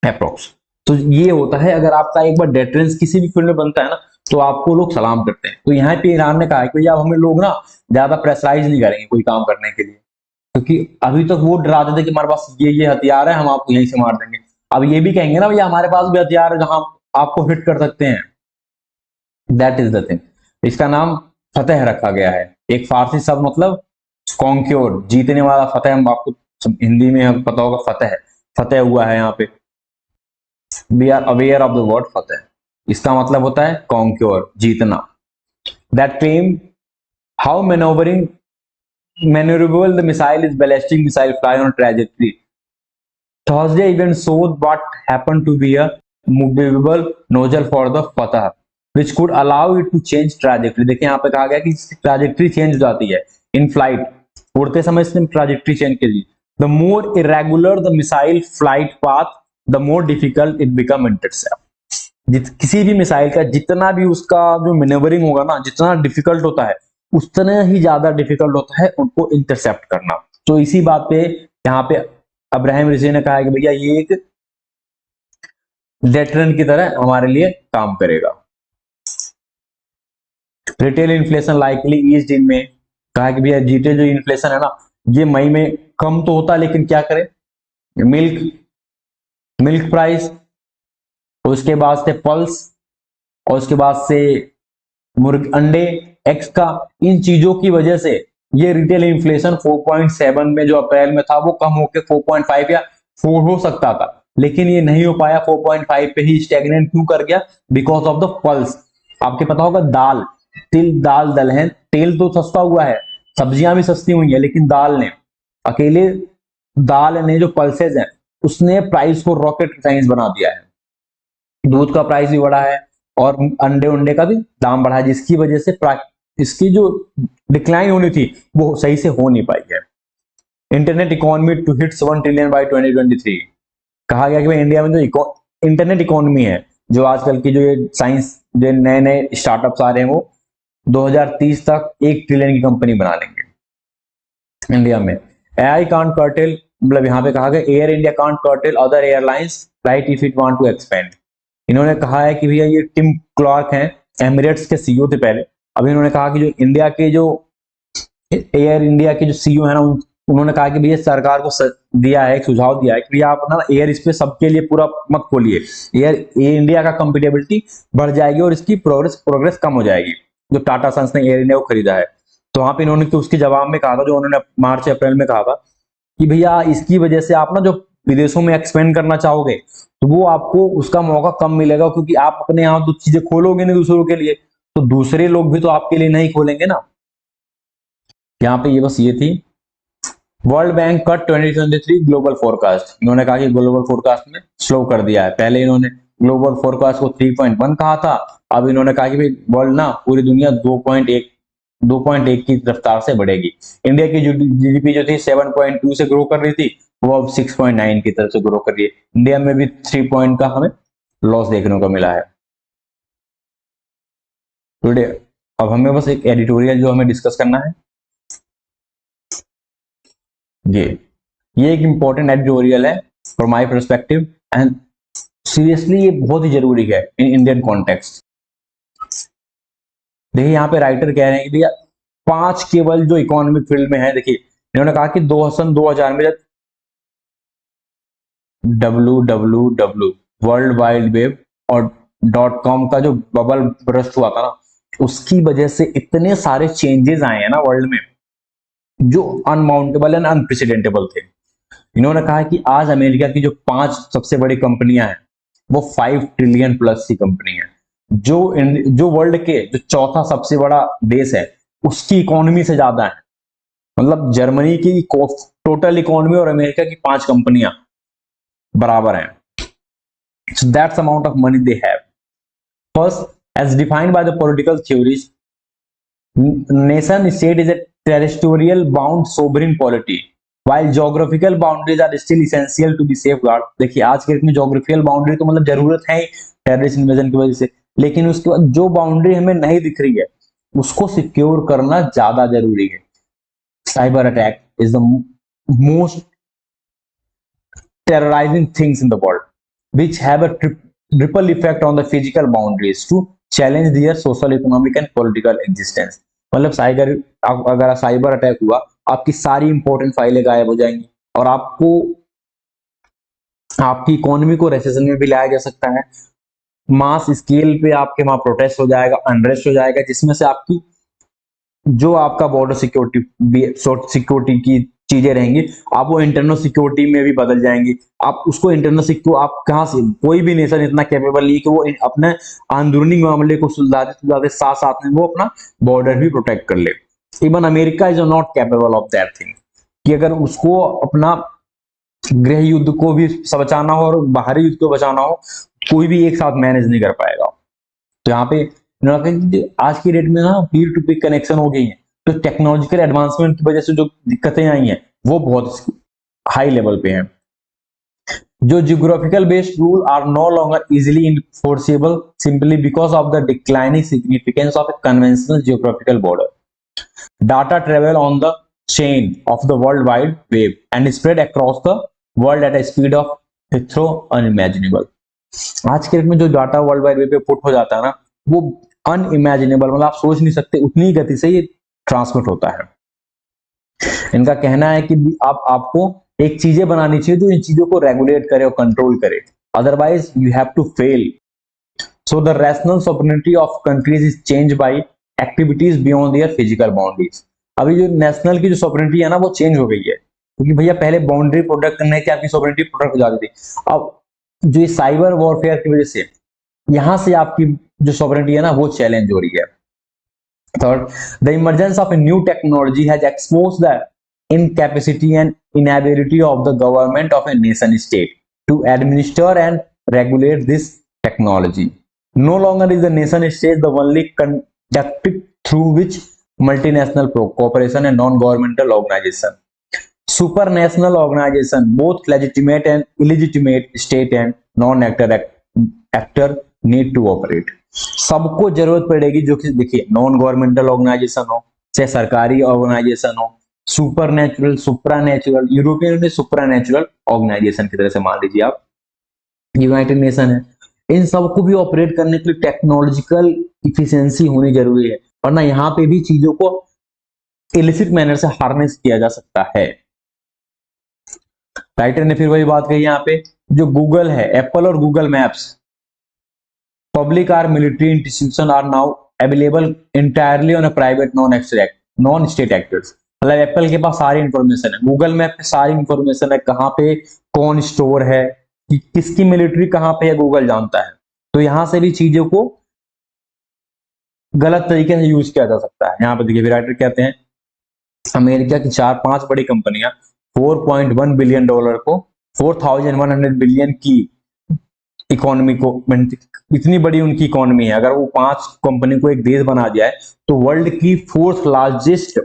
अप्रोक्स। तो ये होता है, अगर आपका एक बार डेटरेंस किसी भी फील्ड में बनता है ना, तो आपको लोग सलाम करते हैं। तो यहाँ पे ईरान ने कहा है कि भैया हमें लोग ना ज्यादा प्रेशराइज नहीं करेंगे कोई काम करने के लिए, क्योंकि अभी तक वो डराते थे कि हमारे पास ये हथियार है, हम आपको यहीं से मार देंगे। अब ये भी कहेंगे ना भैया हमारे पास भी हथियार है जहां आपको हिट कर सकते हैं। That is the thing. इसका नाम फतेह रखा गया है, एक फारसी शब्द मतलब कॉन्क्योर, जीतने वाला, फतेह हम आपको हिंदी में हम पता होगा फतेह, फतेह हुआ है यहाँ पे। We are aware of the word Fateh, इसका मतलब होता है कॉन्क्योर, जीतना। That claim how maneuvering maneuverable the missile is ballistic missile fly on trajectory. Thursday event showed what happened to be a movable nozzle for the Fatah, which could allow it to change trajectory. देखिए यहाँ पे कहा गया कि ट्रैजेक्टरी चेंज हो जाती है इन फ्लाइट, उड़ते समय इसने ट्रैजेक्टरी चेंज की। The more irregular the missile flight path, the more difficult it become intercept. किसी भी मिसाइल का जितना भी उसका जो मैनेवरिंग होगा ना, जितना डिफिकल्ट होता है उतना ही ज्यादा डिफिकल्ट होता है उनको इंटरसेप्ट करना। तो इसी बात पे यहाँ पे अब्राहम रिजी ने कहा कि भैया ये एक डेटरेंट की तरह हमारे लिए काम करेगा। रिटेल इन्फ्लेशन लाइकली ईज्ड इन में, कहा कि भैया रिटेल जो इन्फ्लेशन है ना ये मई में कम तो होता, लेकिन क्या करे, मिल्क मिल्क प्राइस, उसके बाद से पल्स, और उसके बाद से मुर्ग अंडे एक्स का, इन चीजों की वजह से ये रिटेल इन्फ्लेशन 4.7 में जो अप्रैल में था वो कम होकर 4.5 या 4 हो सकता था, लेकिन ये नहीं हो पाया, 4.5 पे ही स्टेगनेंट क्यों कर गया, बिकॉज ऑफ द पल्स। आपके पता होगा दाल, तिल दाल दलहन, तेल तो सस्ता हुआ है, सब्जियां भी सस्ती हुई है, लेकिन दाल ने अकेले, दाल ने जो पल्सेज है उसने प्राइस को रॉकेट साइंस बना दिया है। दूध का प्राइस भी बढ़ा है और अंडे उंडे का भी दाम बढ़ा है, जिसकी वजह से इसकी जो डिक्लाइन होनी थी वो सही से हो नहीं पाई है। Internet economy to hits 1 trillion by 2023। कहा गया कि भाई इंडिया में जो इंटरनेट इकोनॉमी है, जो आजकल की जो ये साइंस जो नए नए स्टार्टअप्स आ रहे हैं, वो 2030 तक 1 ट्रिलियन की कंपनी बना लेंगे इंडिया में। एआई कांट कर्टेल, मतलब यहाँ पे कहा गया Air India can't curtail other airlines flight if it want to expand. इन्होंने कहा है कि भैया ये टिम क्लार्क हैं, एमिरेट्स के सीईओ थे पहले, अभी इन्होंने कहा कि जो इंडिया के जो एयर इंडिया के जो सीईओ है ना, उन्होंने कहा कि भैया सरकार को दिया है, एक सुझाव दिया है कि भैया आप ना एयर स्पेस सबके लिए पूरा मत खोलिए, एयर इंडिया का कंपेटेबिलिटी बढ़ जाएगी और इसकी प्रोग्रेस कम हो जाएगी, जो टाटा सन्स ने एयर इंडिया को खरीदा है। तो वहां पे इन्होंने तो उसके जवाब में कहा था, जो उन्होंने मार्च अप्रैल में कहा था कि भैया इसकी वजह से आप ना जो विदेशों में एक्सपेंड करना चाहोगे तो वो आपको उसका मौका कम मिलेगा, क्योंकि आप अपने यहाँ तो चीजें खोलोगे नहीं दूसरों के लिए, तो दूसरे लोग भी तो आपके लिए नहीं खोलेंगे ना। यहाँ पे ये बस ये थी। World bank cut 2023 global forecast, इन्होंने कहा कि ग्लोबल फोरकास्ट में स्लो कर दिया है। पहले इन्होंने ग्लोबल फोरकास्ट को 3.1 कहा था, अब इन्होंने कहा कि भाई वर्ल्ड ना पूरी दुनिया 2.1 की रफ्तार से बढ़ेगी। इंडिया की जीडीपी जो थी 7.2 से ग्रो कर रही थी, वो अब 6.9 की तरफ से ग्रो कर रही है। इंडिया में भी 3 पॉइंट का हमें लॉस देखने को मिला है टुडे। अब हमें बस एक एडिटोरियल जो हमें डिस्कस करना है, ये एक इंपॉर्टेंट एडिटोरियल है for my perspective, and seriously ये बहुत ही जरूरी है इन इंडियन कॉन्टेक्स्ट। देखिए यहाँ पे राइटर कह रहे हैं कि भैया 5 केवल जो इकोनॉमिक फील्ड में है, देखिए इन्होंने कहा कि 2000 में जब www वर्ल्ड वाइड वेब और .com का जो बबल बर्स्ट हुआ था ना, उसकी वजह से इतने सारे चेंजेस आए हैं ना वर्ल्ड में जो अनमाउंटेबल एंड अनप्रेसिडेंटेबल थे। इन्होंने कहा कि आज अमेरिका की जो 5 सबसे बड़ी कंपनियां हैं वो 5 ट्रिलियन प्लस की कंपनी है, जो वर्ल्ड के जो चौथा सबसे बड़ा देश है उसकी इकोनॉमी से ज्यादा है। मतलब जर्मनी की टोटल इकोनॉमी और अमेरिका की 5 कंपनियां बराबर हैं। So that's amount of money they have. First, as defined by the political theories, Nation state is a territorial bound sovereign polity, while geographical boundaries are still essential to be safeguard। देखिए आज के डेट में geographical boundary तो मतलब जरूरत है टेररिस्ट इन्वेजन की वजह से, लेकिन उसके बाद जो बाउंड्री हमें नहीं दिख रही है उसको सिक्योर करना ज्यादा जरूरी है। Cyber attack is the most terrorizing things in the world, which have a ripple effect on the physical boundaries to challenge their social, economic and political existence। मतलब साइबर अगर साइबर अटैक हुआ आपकी सारी इंपॉर्टेंट फाइलें गायब हो जाएंगी और आपको आपकी इकोनॉमी को रेसेशन में भी लाया जा सकता है। मास स्केल पे आपके वहां प्रोटेस्ट हो जाएगा, अनरेस्ट हो जाएगा, जिसमें से आपकी जो आपका बॉर्डर सिक्योरिटी की चीजें रहेंगी आप वो इंटरनल सिक्योरिटी में भी बदल जाएंगी। आप उसको इंटरनल सिक्योर आप कहां से, कोई भी नेशन इतना कैपेबल नहीं कि वो अपने अंदरूनी मामले को सुलझाते साथ साथ में वो अपना बॉर्डर भी प्रोटेक्ट कर ले। Even America is not capable of that thing कि अगर उसको अपना गृह युद्ध को भी बचाना हो और बाहरी युद्ध को बचाना हो, कोई भी एक साथ मैनेज नहीं कर पाएगा। तो यहाँ पे आज की डेट में ना पीर टू पीर कनेक्शन हो गई है, तो टेक्नोलॉजिकल एडवांसमेंट की वजह से जो दिक्कतें आई हैं वो बहुत हाई लेवल पे हैं। जो geographical based rule are no longer easily enforceable simply because of the declining significance of a conventional geographical border. Data travel on the chain of the World Wide Web and spread across the world at a speed of through unimaginable। आज के डेट में जो डाटा वर्ल्ड वाइड वेब पे पुट हो जाता है ना वो अनइमेजिनेबल, मतलब आप सोच नहीं सकते उतनी गति से ये ट्रांसमिट होता है। इनका कहना है कि आपको एक चीजें बनानी चाहिए जो इन चीजों को रेगुलेट करे और कंट्रोल करे, otherwise you have to fail. So the rational sovereignty of countries is change by activities beyond their physical boundaries. अभी जो नेशनल की जो सॉवरेनिटी है ना वो चेंज हो गई है, क्योंकि भैया पहले बाउंड्री प्रोटेक्ट करने की आपकी सॉवरेनिटी प्रोटेक्ट हो जाती थी, अब जो ये साइबर वॉरफेयर की वजह से यहां से आपकी जो सॉवरेनिटी है ना वो चैलेंज हो रही है। Third, the emergence of a new technology has exposed the incapacity and inability of the government of a nation state to administer and regulate this technology। No longer is the nation state the only conducted through which multinational cooperation and non-governmental organization, supranational organization, both legitimate and illegitimate state and non-actor need to operate। सबको जरूरत पड़ेगी जो कि देखिए नॉन गवर्नमेंटल ऑर्गेनाइजेशन हो चाहे सरकारी ऑर्गेनाइजेशन हो, सुपर नेचुरल, सुप्रा नेचुरल, यूरोपियन ने सुप्रा नेचुरल ऑर्गेनाइजेशन की तरह से मान लीजिए आप, यूनाइटेड नेशन है, इन सबको भी ऑपरेट करने के लिए टेक्नोलॉजिकल इफिशिएंसी होनी जरूरी है, वरना यहाँ पे भी चीजों को इलिसिट मैनर से हार्नेस किया जा सकता है। राइटर ने फिर वही बात कही यहाँ पे, जो गूगल है, एप्पल और Google maps, public or military institution are now available entirely on a private non state actors. मतलब एप्पल के पास सारी इंफॉर्मेशन है, गूगल मैप पे सारी इंफॉर्मेशन है, कहाँ पे कौन स्टोर है, कि किसकी मिलिट्री कहाँ पे है, गूगल जानता है। तो यहां से भी चीजों को गलत तरीके से यूज किया जा सकता है। यहाँ पे देखिए राइटर कहते हैं अमेरिका की 4-5 बड़ी कंपनियां 4.1 बिलियन डॉलर को 4100 बिलियन की इकोनॉमी को, इतनी बड़ी उनकी इकोनॉमी है, अगर वो 5 कंपनी को एक देश बना दिया है तो वर्ल्ड की 4th लार्जेस्ट,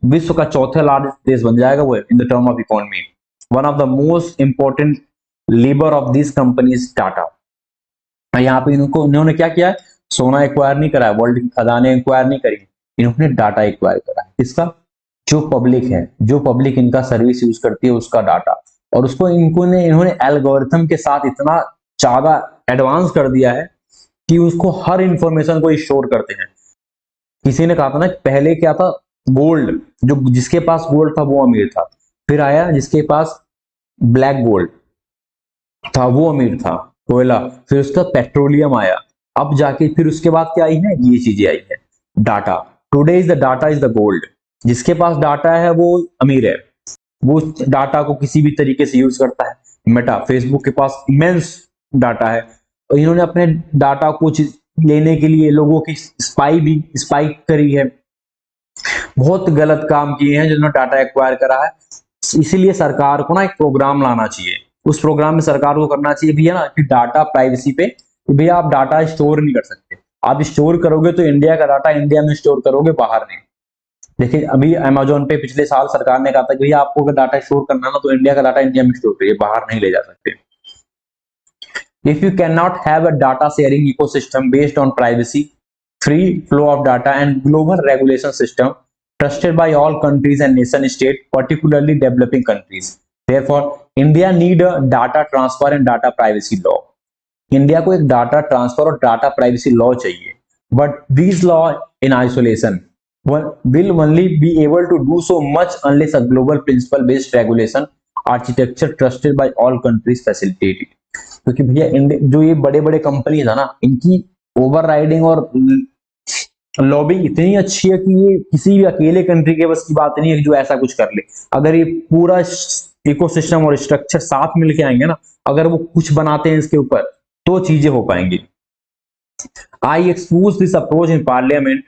विश्व का 4th लार्जेस्ट देश बन जाएगा वो in the term of economy. One of the most important lever of this company is Tata. यहाँ पे इन्होंने क्या किया, सोना एक्वायर नहीं करा, वर्ल्ड की खदानें एक्वायर नहीं करी, इन्होंने डाटा एक्वायर करा। किसका? जो पब्लिक है, जो पब्लिक इनका सर्विस यूज करती है उसका डाटा, और उसको इन्होंने एल्गोरिथम के साथ इतना ज्यादा एडवांस कर दिया है कि उसको हर इंफॉर्मेशन को स्टोर करते हैं। किसी ने कहा था ना पहले क्या था, गोल्ड, जो जिसके पास गोल्ड था वो अमीर था, फिर आया जिसके पास ब्लैक गोल्ड था वो अमीर था, कोयला, फिर उसका पेट्रोलियम आया, अब जाके फिर उसके बाद क्या आई है, ये चीजें आई है, data. Today is the data is the gold. जिसके पास डाटा है वो अमीर है, वो डाटा को किसी भी तरीके से यूज करता है। मेटा, फेसबुक के पास इमेंस डाटा है, और इन्होंने अपने डाटा को लेने के लिए लोगों की स्पाई करी है, बहुत गलत काम किए हैं जिन्होंने डाटा एक्वायर करा है। इसीलिए सरकार को ना एक प्रोग्राम लाना चाहिए, उस प्रोग्राम में सरकार को करना चाहिए भैया ना कि डाटा प्राइवेसी पे, कि भैया आप डाटा स्टोर नहीं कर सकते, आप स्टोर करोगे तो इंडिया का डाटा इंडिया में स्टोर करोगे, बाहर नहीं। देखिए अभी अमेजोन पे पिछले साल सरकार ने कहा था कि भैया आपको अगर डाटा स्टोर करना है ना तो इंडिया का डाटा इंडिया में स्टोर करिए, बाहर नहीं ले जा सकते। If you cannot have a data sharing ecosystem based on privacy, free flow of data and global regulation system trusted by all countries and nation state, particularly developing countries. Therefore, India need a data transfer and data privacy law. India को एक डाटा ट्रांसफर और डाटा प्राइवेसी लॉ चाहिए, but this law in isolation will only be able to do so much unless a global principle based regulation architecture trusted by all countries facilitate it. क्योंकि भैया जो ये बड़े बड़े कंपनीज है ना, इनकी ओवरराइडिंग और लॉबिंग इतनी अच्छी है कि ये किसी भी अकेले कंट्री के बस की बात नहीं है कि जो ऐसा कुछ कर ले। अगर ये पूरा इकोसिस्टम और स्ट्रक्चर साथ मिलके आएंगे ना, अगर वो कुछ बनाते हैं इसके ऊपर तो चीजें हो पाएंगी। I expose this approach in parliament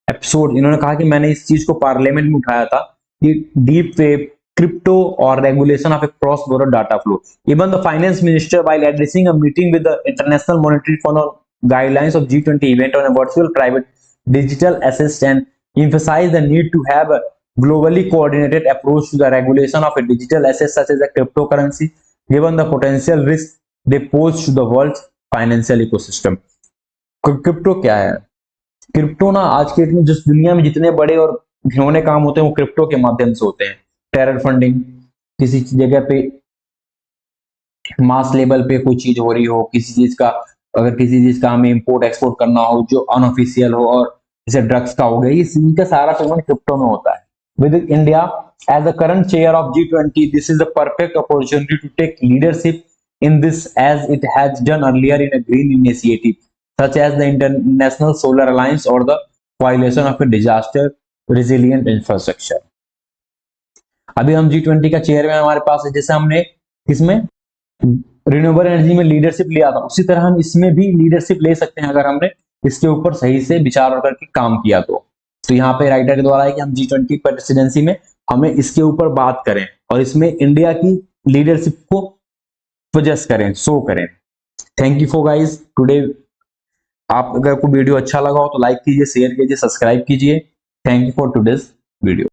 episode. इन्होंने कहा कि मैंने इस चीज को पार्लियामेंट में उठाया था कि deep web, crypto or regulation of a cross-border data flow. Even the finance minister, while addressing a meeting with the International Monetary Fund on guidelines of G20 event on a virtual private digital assets, and emphasized the need to have a globally coordinated approach to the regulation of a digital assets such as a cryptocurrency, given the potential risk they pose to the world's financial ecosystem. Crypto क्या है? क्रिप्टो ना आज के डेट में जिस दुनिया में जितने बड़े और घिनौने काम होते हैं वो क्रिप्टो के माध्यम से होते हैं। टेरर फंडिंग, किसी जगह पे मास लेवल पे कोई चीज हो रही हो, किसी चीज का अगर किसी चीज का हमें इंपोर्ट एक्सपोर्ट करना हो जो अनऑफिशियल हो, और जैसे ड्रग्स का हो गया, ये सीन का सारा पेमेंट क्रिप्टो में होता है। With India as the current chair of G20, this is the perfect opportunity to take leadership in this as it has done earlier in a green initiative such as the International Solar Alliance or the Coalition of a Disaster Resilient Infrastructure. अभी हम G20 का चेयरमैन हमारे पास है, जैसे हमने इसमें रिन्यूएबल एनर्जी में लीडरशिप लिया था, उसी तरह हम इसमें भी लीडरशिप ले सकते हैं अगर हमने इसके ऊपर सही से विचार करके काम किया तो यहाँ पे राइटर के द्वारा है कि हम G20 प्रेसिडेंसी में हमें इसके ऊपर बात करें और इसमें इंडिया की लीडरशिप को सजेस्ट करें, शो करें। Thank you for guys today. आप अगर कोई वीडियो अच्छा लगा हो तो लाइक कीजिए, शेयर कीजिए, सब्सक्राइब कीजिए। Thank you for today's video.